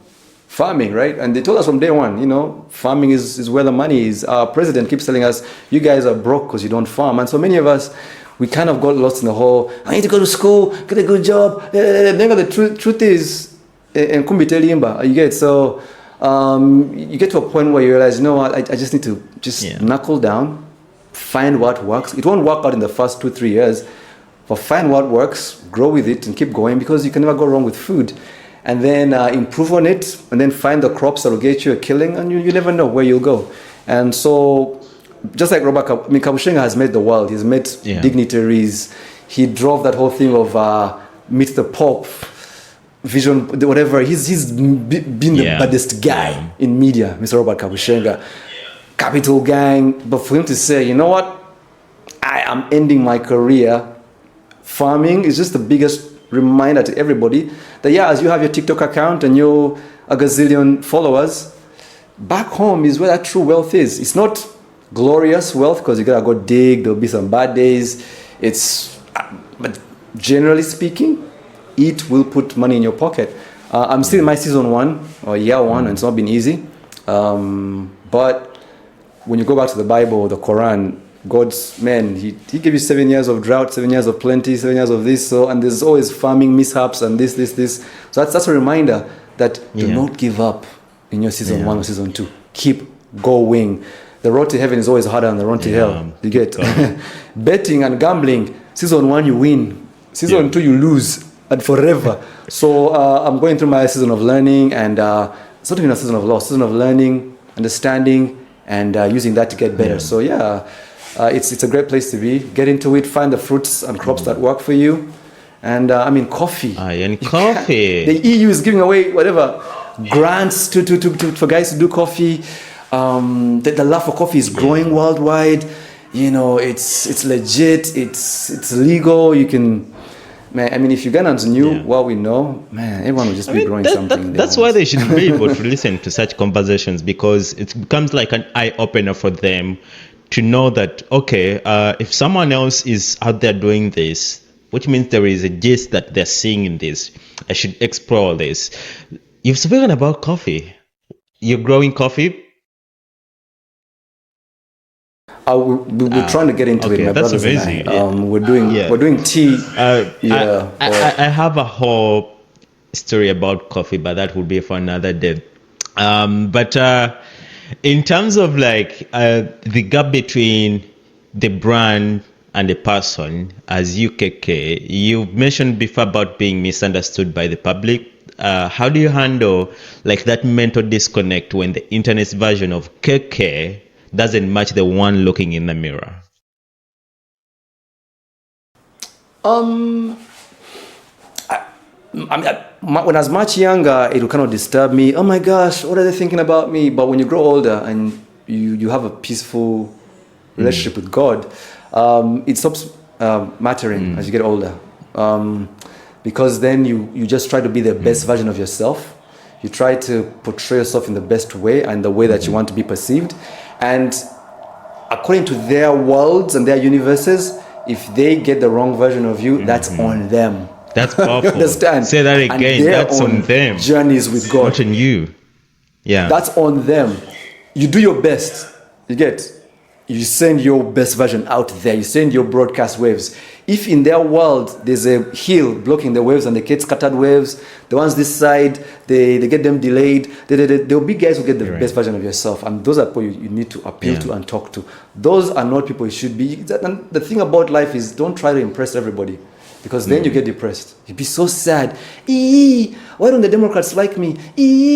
Farming, right? And they told us from day one, farming is where the money is. Our president keeps telling us, you guys are broke because you don't farm. And so many of us, we kind of got lost in the whole, I need to go to school, get a good job. Then the truth is, and kumbite limba, you get, so you get to a point where you realize, you know what, I just need to knuckle down, find what works. It won't work out in the first 2-3 years, but find what works, grow with it and keep going, because you can never go wrong with food. And then improve on it, and then find the crops that will get you a killing, and you never know where you'll go. And so, just like Kabushenga has met the world, he's met dignitaries, he drove that whole thing of meet the Pope, vision, whatever. He's been the baddest guy in media, Mr. Robert Kabushenga. Capital gang, but for him to say, you know what, I am ending my career farming is just the biggest reminder to everybody that as you have your TikTok account and you're a gazillion followers, back home is where that true wealth is. It's not glorious wealth because you gotta go dig, there'll be some bad days. But generally speaking, it will put money in your pocket. I'm still in my season 1 or year 1, and it's not been easy. But when you go back to the Bible, the Quran, God's man, he gave you 7 years of drought, 7 years of plenty, 7 years of this, and there's always farming mishaps and this. So that's a reminder that do not give up in your season 1 or season 2. Keep going. The road to heaven is always harder than the road to hell. You get betting and gambling. Season 1 you win, season 2 you lose, and forever. So I'm going through my season of learning, and it's not even a season of loss, season of learning, understanding, and using that to get better. So it's a great place to be. Get into it, find the fruits and crops that work for you. And coffee. Coffee. The EU is giving away whatever grants for guys to do coffee. The love for coffee is growing worldwide. It's legit. It's legal. You can. Man, if Ugandans knew what we know, man, everyone would just be growing something. That's why they should be able to listen to such conversations, because it becomes like an eye opener for them to know that, okay, if someone else is out there doing this, which means there is a gist that they're seeing in this, I should explore this. You've spoken about coffee. You're growing coffie? We're trying to get into it, my that's brothers amazing. and I. We're doing tea. I have a whole story about coffee, but that would be for another day. But in terms of the gap between the brand and the person, as UKK, you mentioned before about being misunderstood by the public. How do you handle that mental disconnect when the internet's version of KK doesn't match the one looking in the mirror? When I was much younger, it would kind of disturb me. Oh my gosh, what are they thinking about me? But when you grow older and you have a peaceful relationship with God, it stops mattering as you get older. because then you just try to be the best version of yourself. You try to portray yourself in the best way and the way that you want to be perceived. And according to their worlds and their universes, if they get the wrong version of you, that's on them. That's powerful. Understand? Say that again. That's on them. Journeys with God. Not on you. Yeah. That's on them. You do your best. You get. You send your best version out there. You send your broadcast waves. If in their world there's a hill blocking the waves and they get scattered waves, the ones this side, they get them delayed. There'll be guys who get the best version of yourself. And those are people you need to appeal to and talk to. Those are not people you should be. And the thing about life is don't try to impress everybody. Because then you get depressed. You'd be so sad. Why don't the Democrats like me?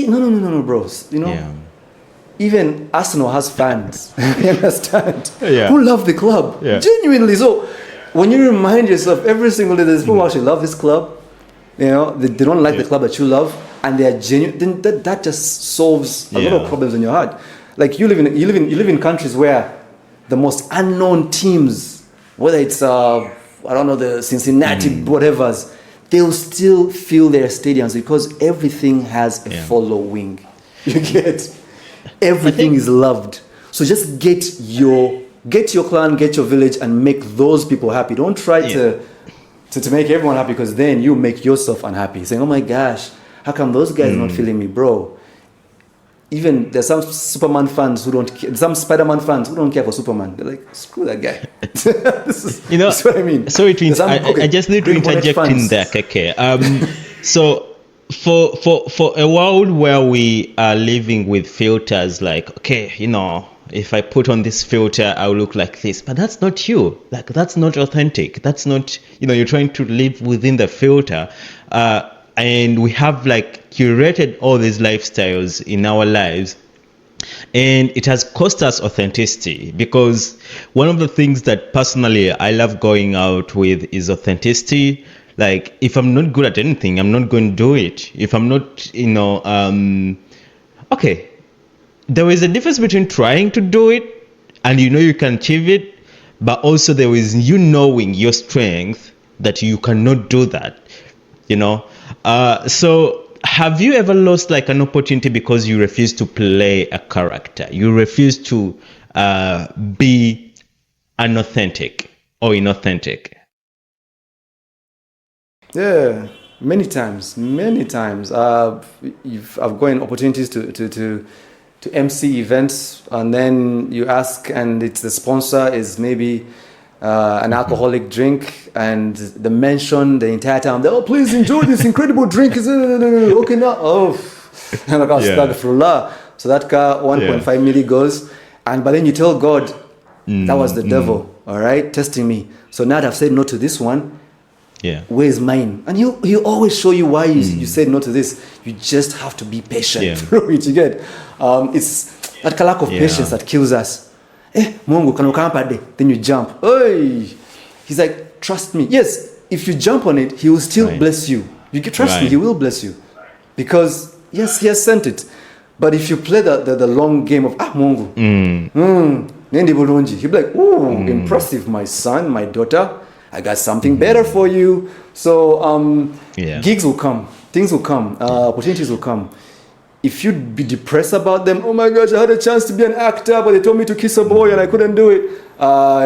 No, bros. You know? Yeah. Even Arsenal has fans. You understand? Yeah. Who love the club. Yeah. Genuinely. So when you remind yourself every single day, there's people who actually love this club. You know, they don't like the club that you love, and they are genuine. Then that just solves a lot of problems in your heart. Like you live in countries where the most unknown teams, whether it's the Cincinnati whatevers, they'll still fill their stadiums because everything has a following. You get. Everything is loved. So just get your clan, get your village, and make those people happy. Don't try to make everyone happy, because then you make yourself unhappy. Saying, oh my gosh, how come those guys are not feeling me, bro? Even there's some Superman fans who don't care, some Spider-Man fans who don't care for Superman. They're like, screw that guy. This is what I mean. Sorry to I just need to interject in there, okay. So for a world where we are living with filters, like, okay, if I put on this filter, I'll look like this, but that's not you. Like, that's not authentic. That's not, you're trying to live within the filter. And we have like curated all these lifestyles in our lives. And it has cost us authenticity, because one of the things that personally I love going out with is authenticity. Like, if I'm not good at anything, I'm not going to do it. If I'm not, okay, there is a difference between trying to do it and you can achieve it, but also there is you knowing your strength that you cannot do that, So have you ever lost like an opportunity because you refuse to play a character? You refuse to be unauthentic or inauthentic? Yeah, many times. I've gotten opportunities to MC events, and then you ask, and it's the sponsor is maybe an alcoholic drink, and the mention the entire time, please enjoy this incredible drink. Okay now, and I got astaghfirullah. So that car 1.5 milli goes, but then you tell God that was the devil, all right, testing me. So now that I've said no to this one. Yeah. Where's mine? And he'll always show you why you said no to this. You just have to be patient through it. You get? It's that lack of patience that kills us. Mungu, can you then you jump. Hey! He's like, trust me. Yes, if you jump on it, he will still bless you. You can trust me, he will bless you. Because, yes, he has sent it. But if you play the long game of, Mungu, he'll be like, impressive, my son, my daughter. I got something better for you. So gigs will come, things will come, opportunities will come. If you be depressed about them, oh my gosh, I had a chance to be an actor, but they told me to kiss a boy and I couldn't do it.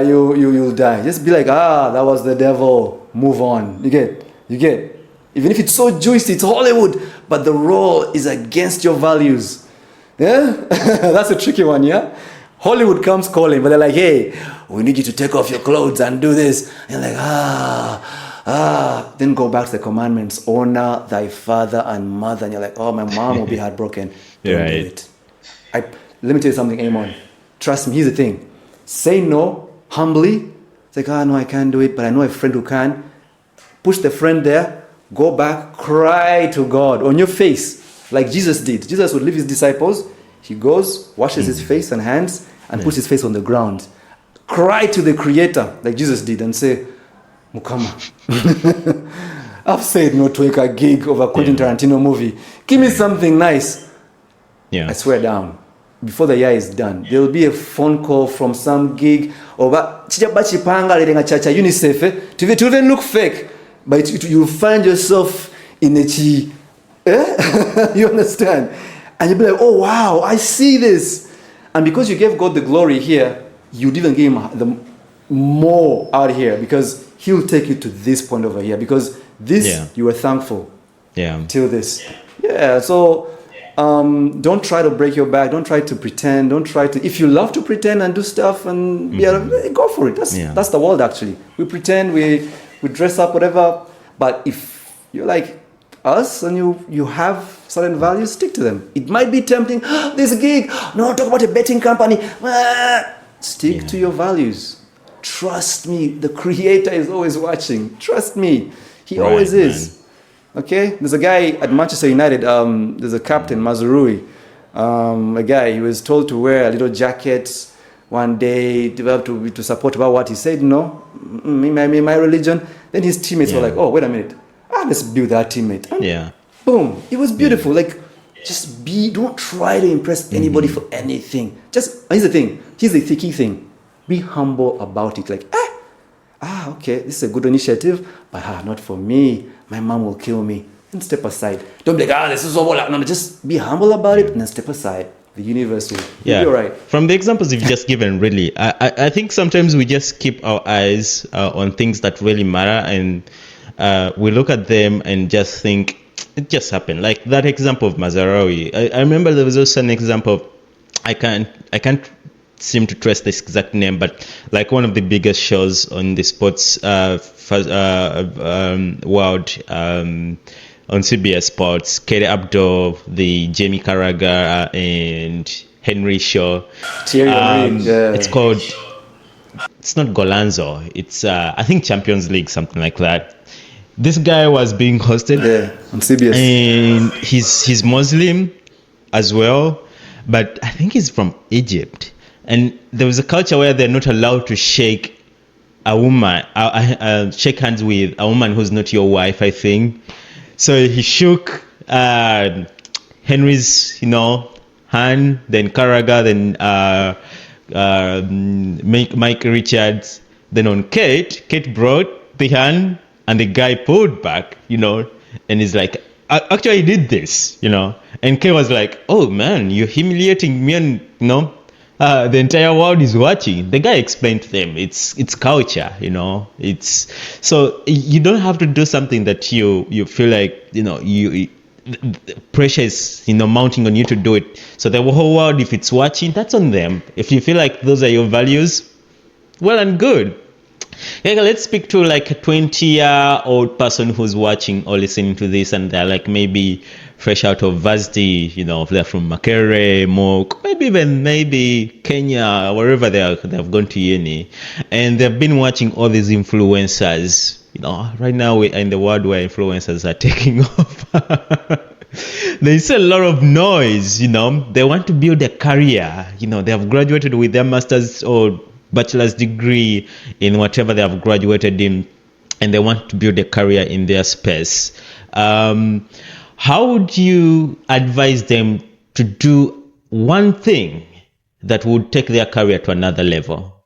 You'll die. Just be like, that was the devil. Move on. You get. Even if it's so juicy, it's Hollywood, but the role is against your values. Yeah, that's a tricky one. Yeah. Hollywood comes calling, but they're like, hey, we need you to take off your clothes and do this. And you're like, then go back to the commandments, honor thy father and mother. And you're like, my mom will be heartbroken. Don't do it. Let me tell you something, Amon. Trust me, here's the thing. Say no humbly. It's like, no, I can't do it, but I know a friend who can. Push the friend there. Go back, cry to God on your face, like Jesus did. Jesus would leave his disciples. He goes, washes his face and hands, and puts his face on the ground. Cry to the Creator, like Jesus did, and say, Mukama, I've said no to a gig of a Quentin Tarantino movie. Give me something nice. I swear down. Before the year is done, there will be a phone call from some gig, UNICEF, to even look fake. but you'll find yourself in a chi. You understand? And you'll be like, oh wow, I see this. And because you gave God the glory here, you'd even give him the more out here, because he'll take you to this point over here, because this you were thankful till this. Yeah, so don't try to break your back. Don't try to pretend. Don't try to. If you love to pretend and do stuff, and go for it. That's the world actually. We pretend, we dress up, whatever. But if you're like us and you have certain values, stick to them. It might be tempting. There's a gig. No, talk about a betting company. Stick to your values. Trust me, the Creator is always watching. Trust me, He always is. Man. Okay, there's a guy at Manchester United. There's a captain, Mazurui. A guy. He was told to wear a little jacket one day to support about what he said. No, in my religion. Then his teammates were like, "Oh, wait a minute. Let's be with that teammate." Boom. It was beautiful. Like, just be. Don't try to impress anybody for anything. Here's the thing. Here's the key thing. Be humble about it. Like, okay, this is a good initiative, but not for me. My mom will kill me. And step aside. Don't be like, this is all. No, just be humble about it and then step aside. The universe will be all right. From the examples you've just given, really, I think sometimes we just keep our eyes on things that really matter, and we look at them and just think, it just happened. Like that example of Mazarawi. I remember there was also an example of, I can't seem to trace this exact name, but like one of the biggest shows on the sports world on CBS Sports, Katie Abdo, the Jamie Carragher and Henry Shaw. It's called, it's not Golanzo, it's I think Champions League, something like that. This guy was being hosted on CBS, and he's Muslim as well, but I think he's from Egypt. And there was a culture where they're not allowed to shake a woman, shake hands with a woman who's not your wife, I think. So he shook Henry's, hand, then Carragher, then Mike Richards, then on Kate brought the hand, and the guy pulled back, and he's like, actually, I did this, And Kate was like, oh man, you're humiliating me, and the entire world is watching. The guy explained to them, it's culture, it's, so you don't have to do something that you feel like, pressure is, mounting on you to do it. So the whole world, if it's watching, that's on them. If you feel like those are your values, well and good. Okay, let's speak to like a 20-year-old person who's watching or listening to this, and they're like maybe fresh out of varsity, they're from Makerere, Mok, maybe Kenya, wherever they've gone to uni, and they've been watching all these influencers. Right now we're in the world where influencers are taking off. There's a lot of noise, they want to build a career, they have graduated with their master's or bachelor's degree in whatever they have graduated in, and they want to build a career in their space. How would you advise them to do one thing that would take their career to another level?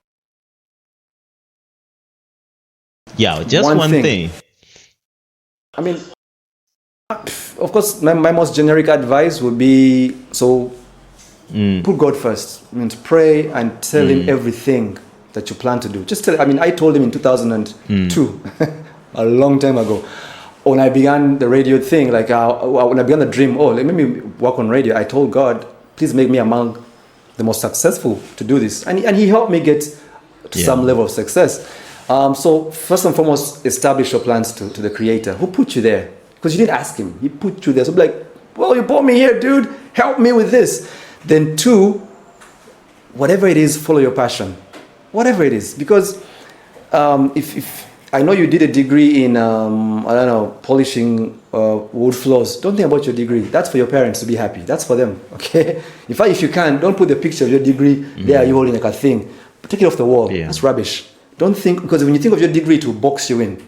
Yeah, just one thing. I mean, of course, my most generic advice would be, put God first. I mean, to pray and tell Him everything that you plan to do. Just tell. I told Him in 2002, a long time ago, when I began the radio thing. Like when I began the dream, let me work on radio. I told God, please make me among the most successful to do this, and He helped me get to some level of success. So first and foremost, establish your plans to the Creator who put you there, because you didn't ask Him. He put you there. So be like, well, you put me here, dude. Help me with this. Then 2, whatever it is, follow your passion. Whatever it is. Because if I know you did a degree in, polishing wood floors. Don't think about your degree. That's for your parents to be happy. That's for them, okay? In fact, if you can, don't put the picture of your degree there, you holding like a thing. But take it off the wall. That's rubbish. Don't think, because when you think of your degree, to box you in.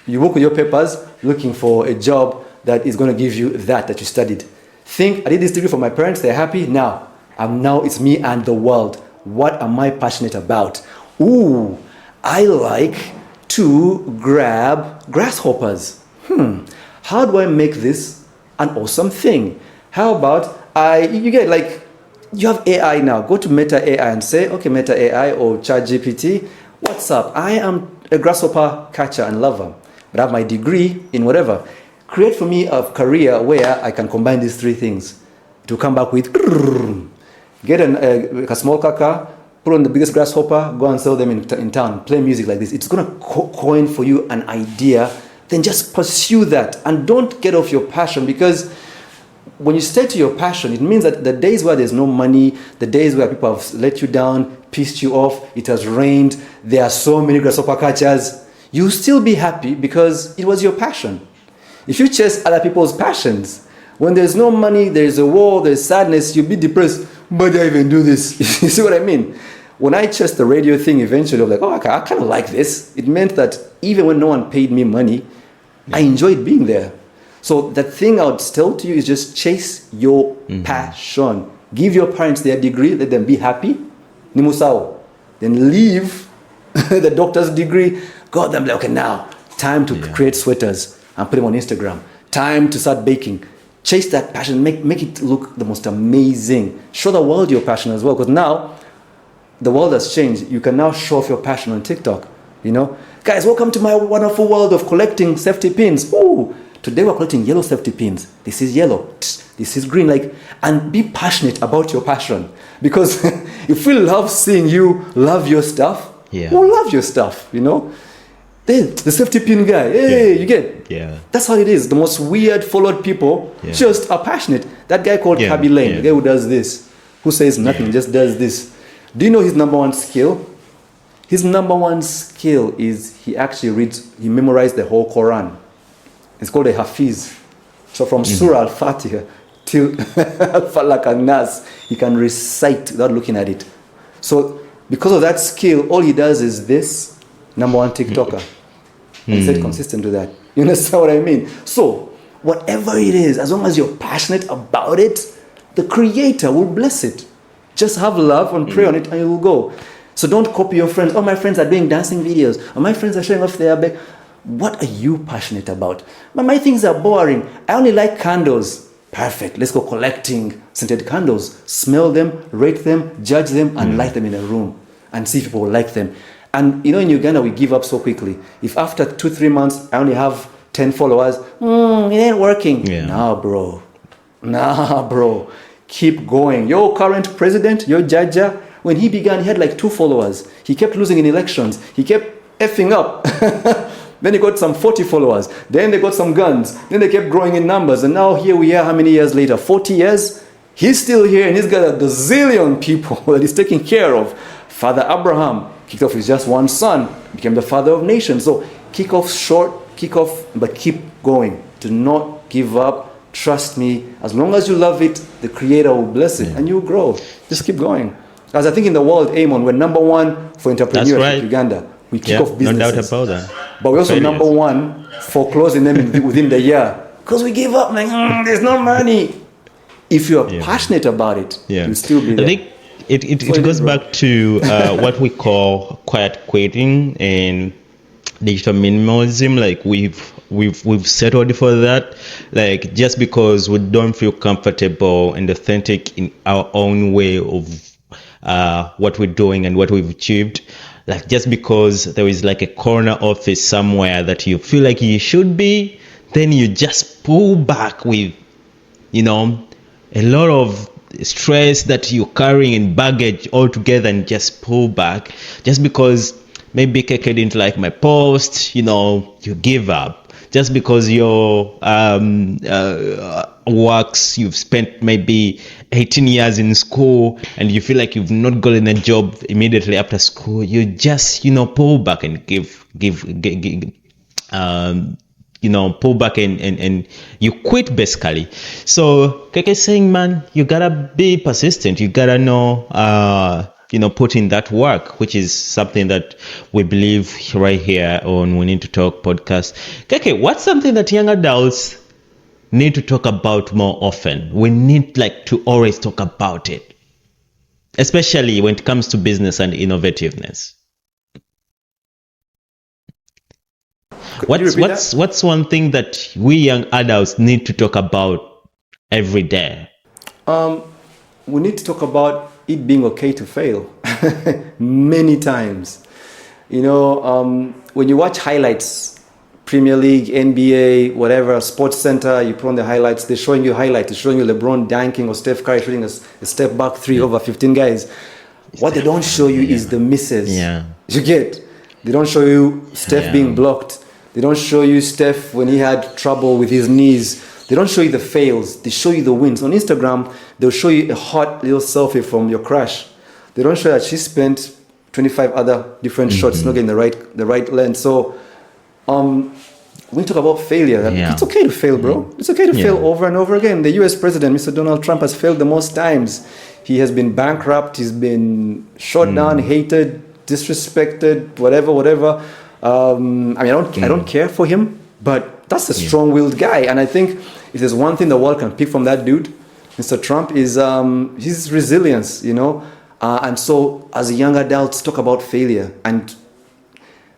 You work with your papers looking for a job that is going to give you that you studied. Think, I did this degree for my parents, they're happy. Now it's me and the world. What am I passionate about? I like to grab grasshoppers. How do I make this an awesome thing? How about you have AI now. Go to Meta AI and say, okay, Meta AI or ChatGPT, what's up? I am a grasshopper catcher and lover, but I have my degree in whatever. Create for me a career where I can combine these three things to come back with, get a small car, put on the biggest grasshopper, go and sell them in town, play music like this. It's going to coin for you an idea. Then just pursue that and don't get off your passion, because when you stay to your passion, it means that the days where there's no money, the days where people have let you down, pissed you off, it has rained, there are so many grasshopper catchers, you'll still be happy because it was your passion. If you chase other people's passions, when there's no money, there's a war, there's sadness, you'll be depressed. But I even do this. You see what I mean? When I chased the radio thing, eventually I was like, oh, I kind of like this. It meant that even when no one paid me money, I enjoyed being there. So the thing I would tell to you is just chase your passion. Give your parents their degree, let them be happy. Nimusao. Then leave the doctor's degree. God, them like, okay, now time to create sweaters and put them on Instagram. Time to start baking. Chase that passion. Make it look the most amazing. Show the world your passion as well. Because now the world has changed. You can now show off your passion on TikTok. You know, guys, welcome to my wonderful world of collecting safety pins. Ooh. Today we're collecting yellow safety pins. This is yellow. This is green. And be passionate about your passion. Because if we love seeing you love your stuff, we'll love your stuff, you know. The safety pin guy, you get? Yeah. That's how it is. The most weird followed people just are passionate. That guy called Kaby Lane, the guy who does this, who says nothing, just does this. Do you know his number one skill? His number one skill is he memorized the whole Quran. It's called a Hafiz. So from Surah Al-Fatiha till Falak al-Nas, he can recite without looking at it. So because of that skill, all he does is this, number one TikToker. And stay consistent to that. You understand what I mean? So whatever it is, as long as you're passionate about it, the Creator will bless it. Just have love and pray on it and it will go. So don't copy your friends. Oh, my friends are doing dancing videos. Or my friends are showing off their back. What are you passionate about? But my things are boring. I only like candles. Perfect. Let's go collecting scented candles. Smell them, rate them, judge them, and light them in a room. And see if people will like them. And you know, in Uganda, we give up so quickly. If after 2-3 months, I only have 10 followers, it ain't working. Yeah. Nah, bro. Keep going. Your current president, your Jaja, when he began, he had like 2 followers. He kept losing in elections. He kept effing up. Then he got some 40 followers. Then they got some guns. Then they kept growing in numbers. And now here we are, how many years later? 40 years? He's still here and he's got a gazillion people that he's taking care of. Father Abraham kicked off with just one son, became the father of nations. So kick off short, but keep going. Do not give up. Trust me. As long as you love it, the Creator will bless it and you'll grow. Just keep going. As I think in the world, Amon, we're number 1 for entrepreneurship in Uganda. We kick off businesses. No doubt about that. But we're also number 1 for closing them within the year. Because we give up, like, there's no money. If you're passionate about it, you'll still be there. I think it goes back to what we call quiet quitting and digital minimalism. Like we've settled for that. Like just because we don't feel comfortable and authentic in our own way of what we're doing and what we've achieved. Like just because there is like a corner office somewhere that you feel like you should be, then you just pull back with, you know, a lot of stress that you're carrying and baggage altogether, and just pull back just because maybe Keke didn't like my post, you know, you give up. Just because your works, you've spent maybe 18 years in school and you feel like you've not gotten a job immediately after school, you just, you know, pull back and pull back and you quit basically. So Keke is saying, man, you gotta be persistent. You gotta know, put in that work, which is something that we believe right here on We Need to Talk podcast. Keke, what's something that young adults need to talk about more often? We need to always talk about it, especially when it comes to business and innovativeness. Could you repeat that? What's one thing that we young adults need to talk about every day? We need to talk about it being okay to fail many times. When you watch highlights, Premier League, NBA, whatever, Sports Center, you put on the highlights, they're showing you highlights, they're showing you LeBron dunking or Steph Curry shooting a step back three over 15 guys. What they don't show you is the misses. Yeah. You get? They don't show you Steph being blocked. They don't show you Steph when he had trouble with his knees. They don't show you the fails. They show you the wins. On Instagram, they'll show you a hot little selfie from your crush. They don't show that she spent 25 other different shots, not getting the right length. So we talk about failure. It's okay to fail, bro. It's okay to fail over and over again. The US president, Mr. Donald Trump, has failed the most times. He has been bankrupt. He's been shot down, hated, disrespected, whatever. I don't care for him, but that's a strong-willed guy. And I think if there's one thing the world can pick from that dude, Mr. Trump, is his resilience, and so as young adults, talk about failure and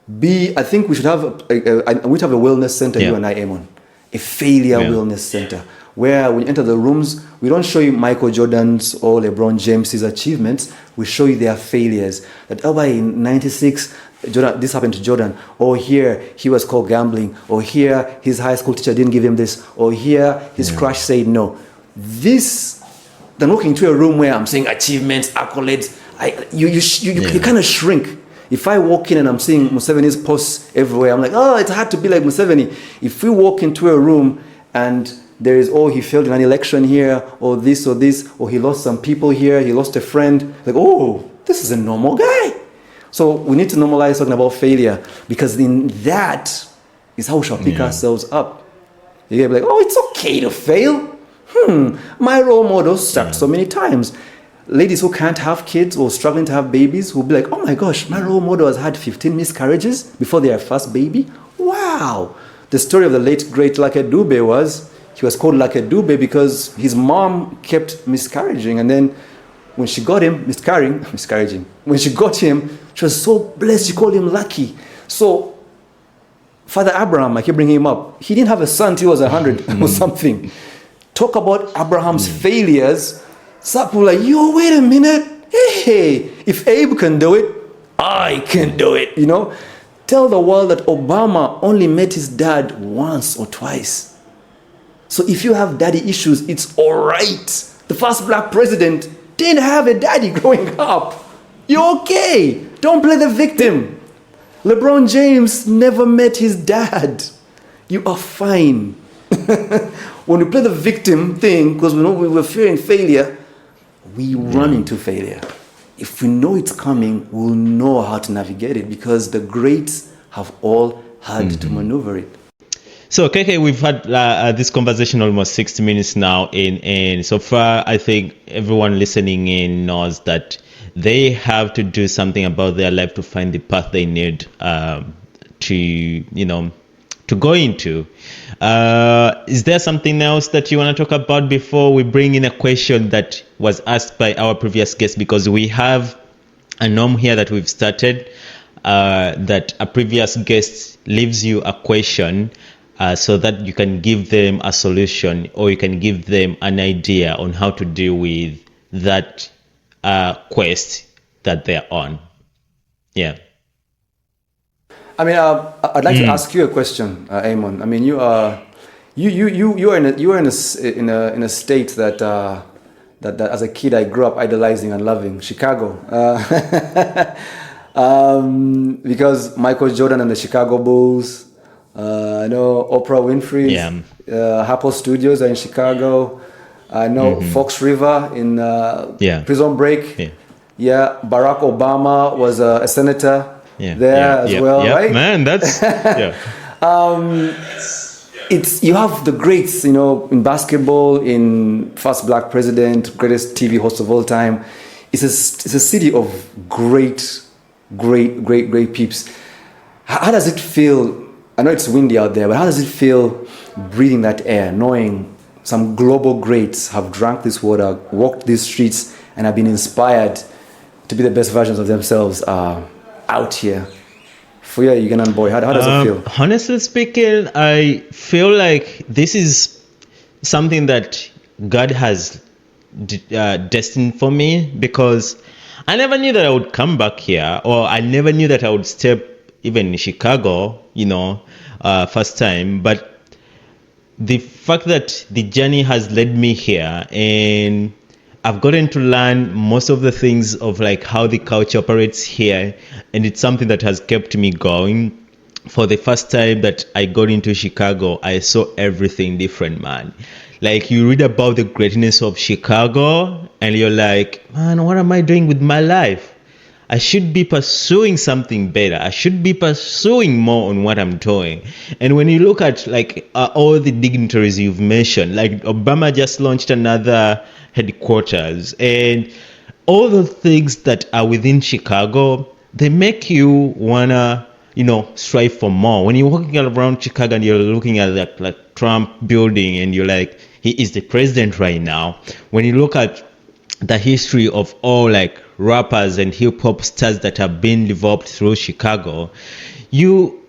I think we should have a wellness center, you and I, Amon, a failure wellness center, where when you enter the rooms, we don't show you Michael Jordan's or LeBron James's achievements. We show you their failures. That in '96, Jordan, this happened to Jordan. Or here, he was caught gambling. Or here, his high school teacher didn't give him this. Or here, his crush said no. Then walking into a room where I'm saying achievements, accolades, you kind of shrink. If I walk in and I'm seeing Museveni's posts everywhere, I'm like, it's hard to be like Museveni. If we walk into a room and there is, he failed in an election here, or this, or he lost some people here, he lost a friend, like, this is a normal guy. So we need to normalize talking about failure, because in that is how we shall pick ourselves up. You get like, it's okay to fail. My role models sucked so many times. Ladies who can't have kids or struggling to have babies will be like, oh my gosh, my role model has had 15 miscarriages before their first baby. Wow. The story of the late, great Lucky Dube was, he was called Lucky Dube because his mom kept miscarrying. And then when she got him, miscarrying. When she got him, she was so blessed, she called him Lucky. So Father Abraham, I keep bringing him up, he didn't have a son till he was 100 or something. Talk about Abraham's failures. Some people are like, wait a minute. Hey, if Abe can do it, I can do it. Tell the world that Obama only met his dad once or twice. So if you have daddy issues, it's all right. The first black president didn't have a daddy growing up. You're okay. Don't play the victim. LeBron James never met his dad. You are fine. When we play the victim thing, because we know we were fearing failure, we run into failure. If we know it's coming, we'll know how to navigate it, because the greats have all had to maneuver it. So, KK, we've had this conversation almost 60 minutes now, and so far, I think everyone listening in knows that they have to do something about their life to find the path they need to go into. Is there something else that you want to talk about before we bring in a question that was asked by our previous guest? Because we have a norm here that we've started, that a previous guest leaves you a question so that you can give them a solution, or you can give them an idea on how to deal with that quest that they're on. Yeah. I mean, I'd like to ask you a question, Amon. I mean, you are in a state that as a kid I grew up idolizing and loving, Chicago, because Michael Jordan and the Chicago Bulls. I know Oprah Winfrey. Apple Studios are in Chicago. I know Fox River in Prison Break. Barack Obama was a senator. As well, right? Man, that's it's, you have the greats, in basketball, in first black president, greatest TV host of all time. It's a city of great peeps. How does it feel? I know it's windy out there, but how does it feel breathing that air, knowing some global greats have drank this water, walked these streets, and have been inspired to be the best versions of themselves out here, for you, Ugandan boy? How does it feel? Honestly speaking, I feel like this is something that God has destined for me, because I never knew that I would come back here, or I never knew that I would step even in Chicago, first time. But the fact that the journey has led me here, and I've gotten to learn most of the things of like how the culture operates here, and it's something that has kept me going. For the first time that I got into Chicago, I saw everything different, man. Like, you read about the greatness of Chicago and you're like, man, what am I doing with my life? I should be pursuing something better. I should be pursuing more on what I'm doing. And when you look at like all the dignitaries you've mentioned, like Obama just launched another headquarters, and all the things that are within Chicago, they make you wanna, strive for more. When you're walking around Chicago and you're looking at that like Trump building and you're like, he is the president right now. When you look at the history of all like rappers and hip hop stars that have been developed through Chicago, you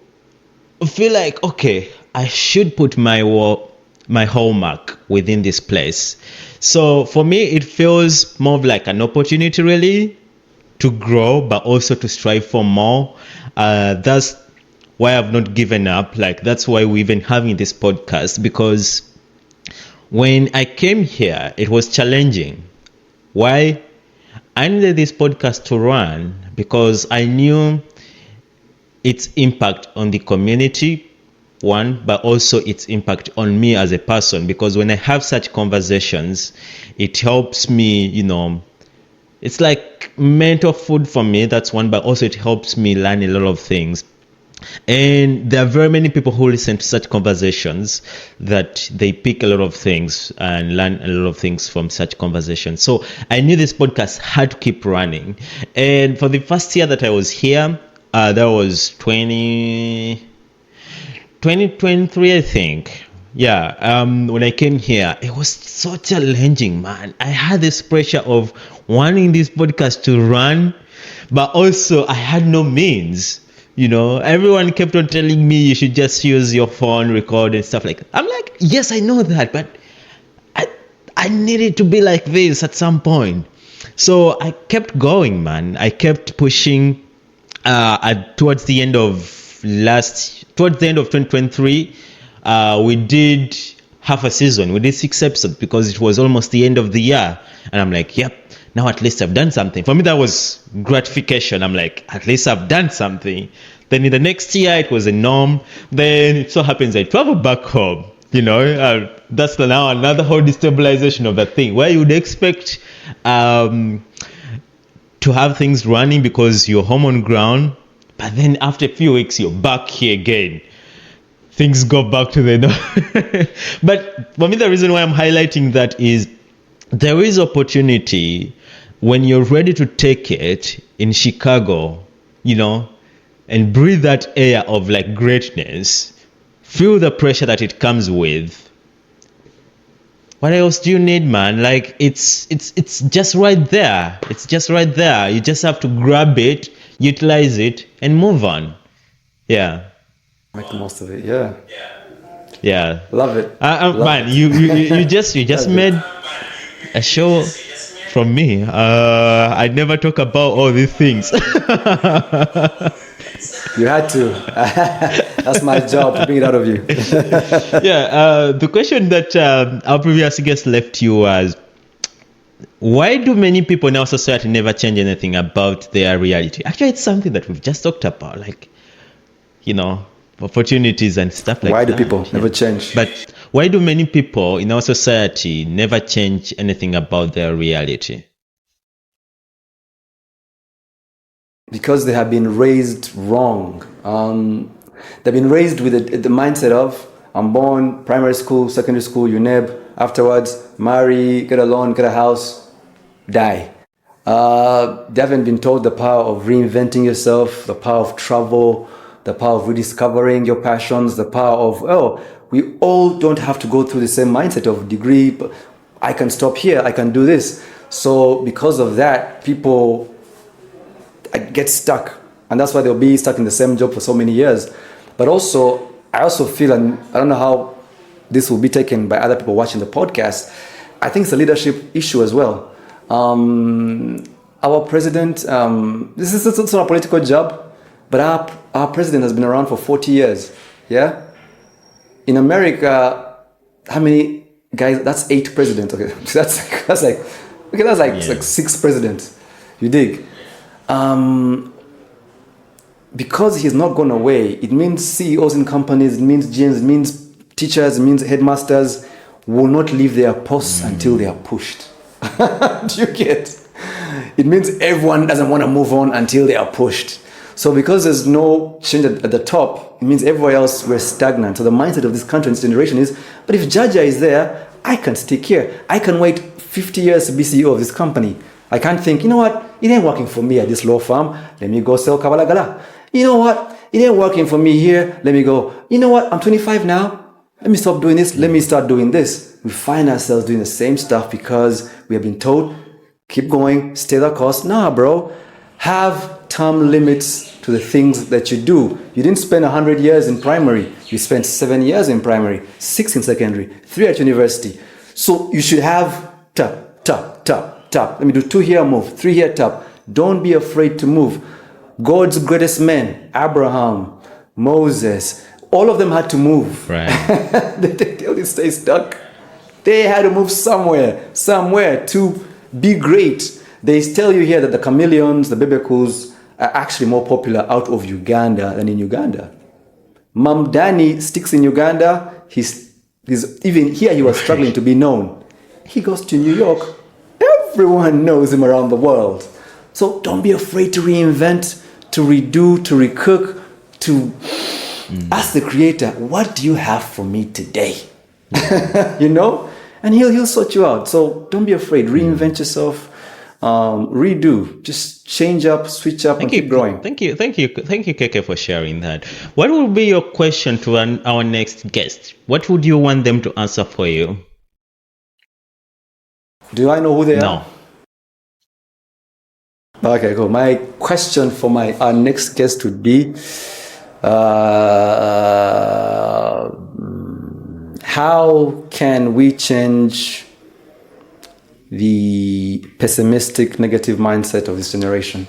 feel like, okay, I should put my hallmark within this place. So for me, it feels more of like an opportunity really to grow, but also to strive for more. That's why I've not given up. Like, that's why we're even having this podcast, because when I came here, it was challenging. Why? I needed this podcast to run because I knew its impact on the community, one, but also its impact on me as a person. Because when I have such conversations, it helps me, it's like mental food for me, that's one, but also it helps me learn a lot of things. And there are very many people who listen to such conversations that they pick a lot of things and learn a lot of things from such conversations. So I knew this podcast had to keep running. And for the first year that I was here, that was 2023, I think. Yeah, when I came here, it was so challenging, man. I had this pressure of wanting this podcast to run, but also I had no means. Everyone kept on telling me you should just use your phone, record and stuff like that. I'm like, yes, I know that, but I needed to be like this at some point. So I kept going, man. I kept pushing. Towards the end of 2023, we did half a season. We did 6 episodes because it was almost the end of the year. And I'm like, yep, now at least I've done something. For me, that was gratification. I'm like, at least I've done something. Then in the next year, it was a norm. Then it so happens I travel back home. That's now another whole destabilization of the thing, where you would expect to have things running because you're home on ground. But then after a few weeks, you're back here again. Things go back to the norm. But for me, the reason why I'm highlighting that is there is opportunity when you're ready to take it in Chicago, and breathe that air of like greatness, feel the pressure that it comes with. What else do you need, man? Like, it's just right there. It's just right there. You just have to grab it, utilize it, and move on. Yeah. Make the most of it. Yeah. Yeah. Love it. Man, you just made a show from me. I never talk about all these things. You had to. That's my job, to bring it out of you. Yeah. The question that our previous guest left you was, why do many people in our society never change anything about their reality? Actually, it's something that we've just talked about, like, opportunities and stuff like that. Why do people never change? But why do many people in our society never change anything about their reality? Because they have been raised wrong. They've been raised with the mindset of, I'm born, primary school, secondary school, UNEB, afterwards, marry, get a loan, get a house, die. They haven't been taught the power of reinventing yourself, the power of travel, the power of rediscovering your passions, the power of, we all don't have to go through the same mindset of degree, but I can stop here, I can do this. So because of that, people get stuck And that's why they'll be stuck in the same job for so many years. But also, I also feel, and I don't know how this will be taken by other people watching the podcast, I think it's a leadership issue as well. Our president, this is not a political job, but our president has been around for 40 years. Yeah? In America, how many guys? That's 8 presidents. Okay, that's like 6 presidents. You dig? Because he's not gone away, it means CEOs in companies, it means GMs, it means teachers, it means headmasters will not leave their posts until they are pushed. Do you get? It means everyone doesn't want to move on until they are pushed. So because there's no change at the top, it means everywhere else we're stagnant. So the mindset of this country and this generation is, but if Jaja is there, I can stick here. I can wait 50 years to be CEO of this company. I can't think, you know what, it ain't working for me at this law firm. Let me go sell Kabalagala. You know what, it ain't working for me here. Let me go. You know what, I'm 25 now. Let me stop doing this. Let me start doing this. We find ourselves doing the same stuff because we have been told, keep going, stay the course. Nah, bro. Have term limits to the things that you do. You didn't spend 100 years in primary. You spent 7 years in primary, 6 in secondary, 3 at university. So you should have tap, tap, tap, tap. Let me do 2 here, move, 3 here, tap. Don't be afraid to move. God's greatest men, Abraham, Moses, all of them had to move. Right. They didn't stay stuck. They had to move somewhere to be great. They tell you here that the chameleons, the bebekus, are actually more popular out of Uganda than in Uganda. Mamdani sticks in Uganda. He's even here he was struggling to be known. He goes to New York. Everyone knows him around the world. So don't be afraid to reinvent, to redo, to recook, to ask the creator, what do you have for me today? You know? And he'll sort you out. So don't be afraid. Reinvent yourself. Redo. Just change up, switch up, and keep growing. Thank you, Keke, for sharing that. What would be your question to our next guest? What would you want them to answer for you? Do I know who they are? No. Okay, cool. My question for our next guest would be, how can we change the pessimistic, negative mindset of this generation?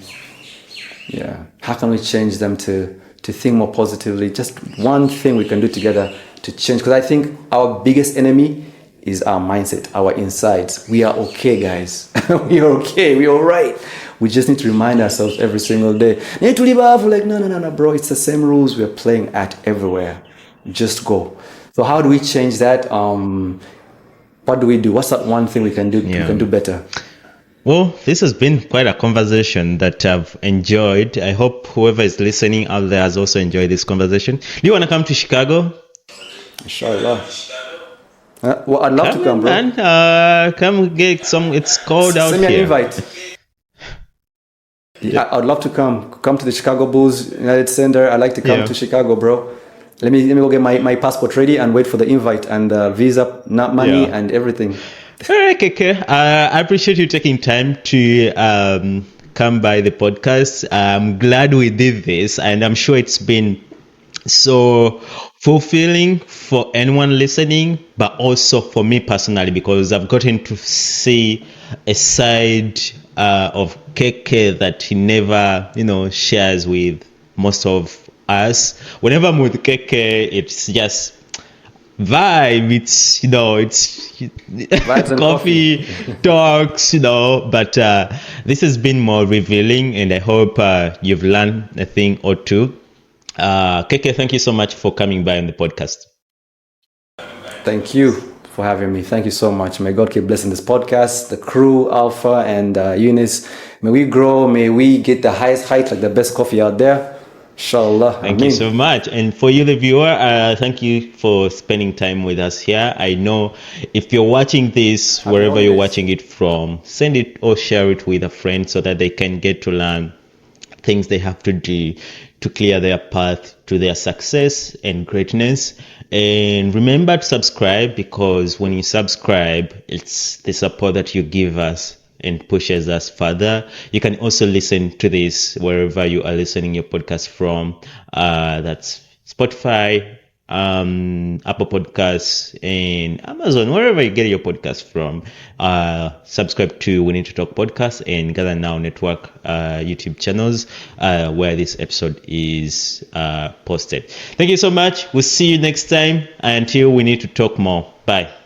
Yeah. How can we change them to think more positively? Just one thing we can do together to change. Because I think our biggest enemy is our mindset, our insides. We are okay, guys. We are okay. We are all right. We just need to remind ourselves every single day. Like, no, bro. It's the same rules we're playing at everywhere. Just go. So how do we change that? What do we do? What's that one thing we can do? We can do better. Well, this has been quite a conversation that I've enjoyed. I hope whoever is listening out there has also enjoyed this conversation. Do you want to come to Chicago? Inshallah. Well, I'd love to come, bro. Man, come get some. It's cold out here. Send me an invite. Yeah, I'd love to come. Come to the Chicago Bulls United Center. I'd like to come to Chicago, bro. Let me go get my passport ready and wait for the invite and visa, money and everything. All right, Keke. I appreciate you taking time to come by the podcast. I'm glad we did this, and I'm sure it's been so fulfilling for anyone listening, but also for me personally, because I've gotten to see a side of Keke that he never, shares with most of us. Whenever I'm with Keke, it's just vibe. It's it's coffee talks, But this has been more revealing, and I hope you've learned a thing or two. Keke, thank you so much for coming by on the podcast. Thank you for having me. Thank you so much. May God keep blessing this podcast, the crew, Alpha and Eunice. May we grow. May we get the highest height, like the best coffee out there. Inshallah. Thank you so much. And for you, the viewer, thank you for spending time with us here. I know if you're watching this, wherever you're watching it from, send it or share it with a friend so that they can get to learn things they have to do to clear their path to their success and greatness. And remember to subscribe, because when you subscribe, it's the support that you give us and pushes us further. You can also listen to this wherever you are listening your podcast from. That's Spotify, Apple Podcasts, and Amazon, wherever you get your podcast from. Subscribe to We Need to Talk podcast and Gather Now Network YouTube channels where this episode is posted. Thank you so much. We'll see you next time. Until we need to talk more. Bye.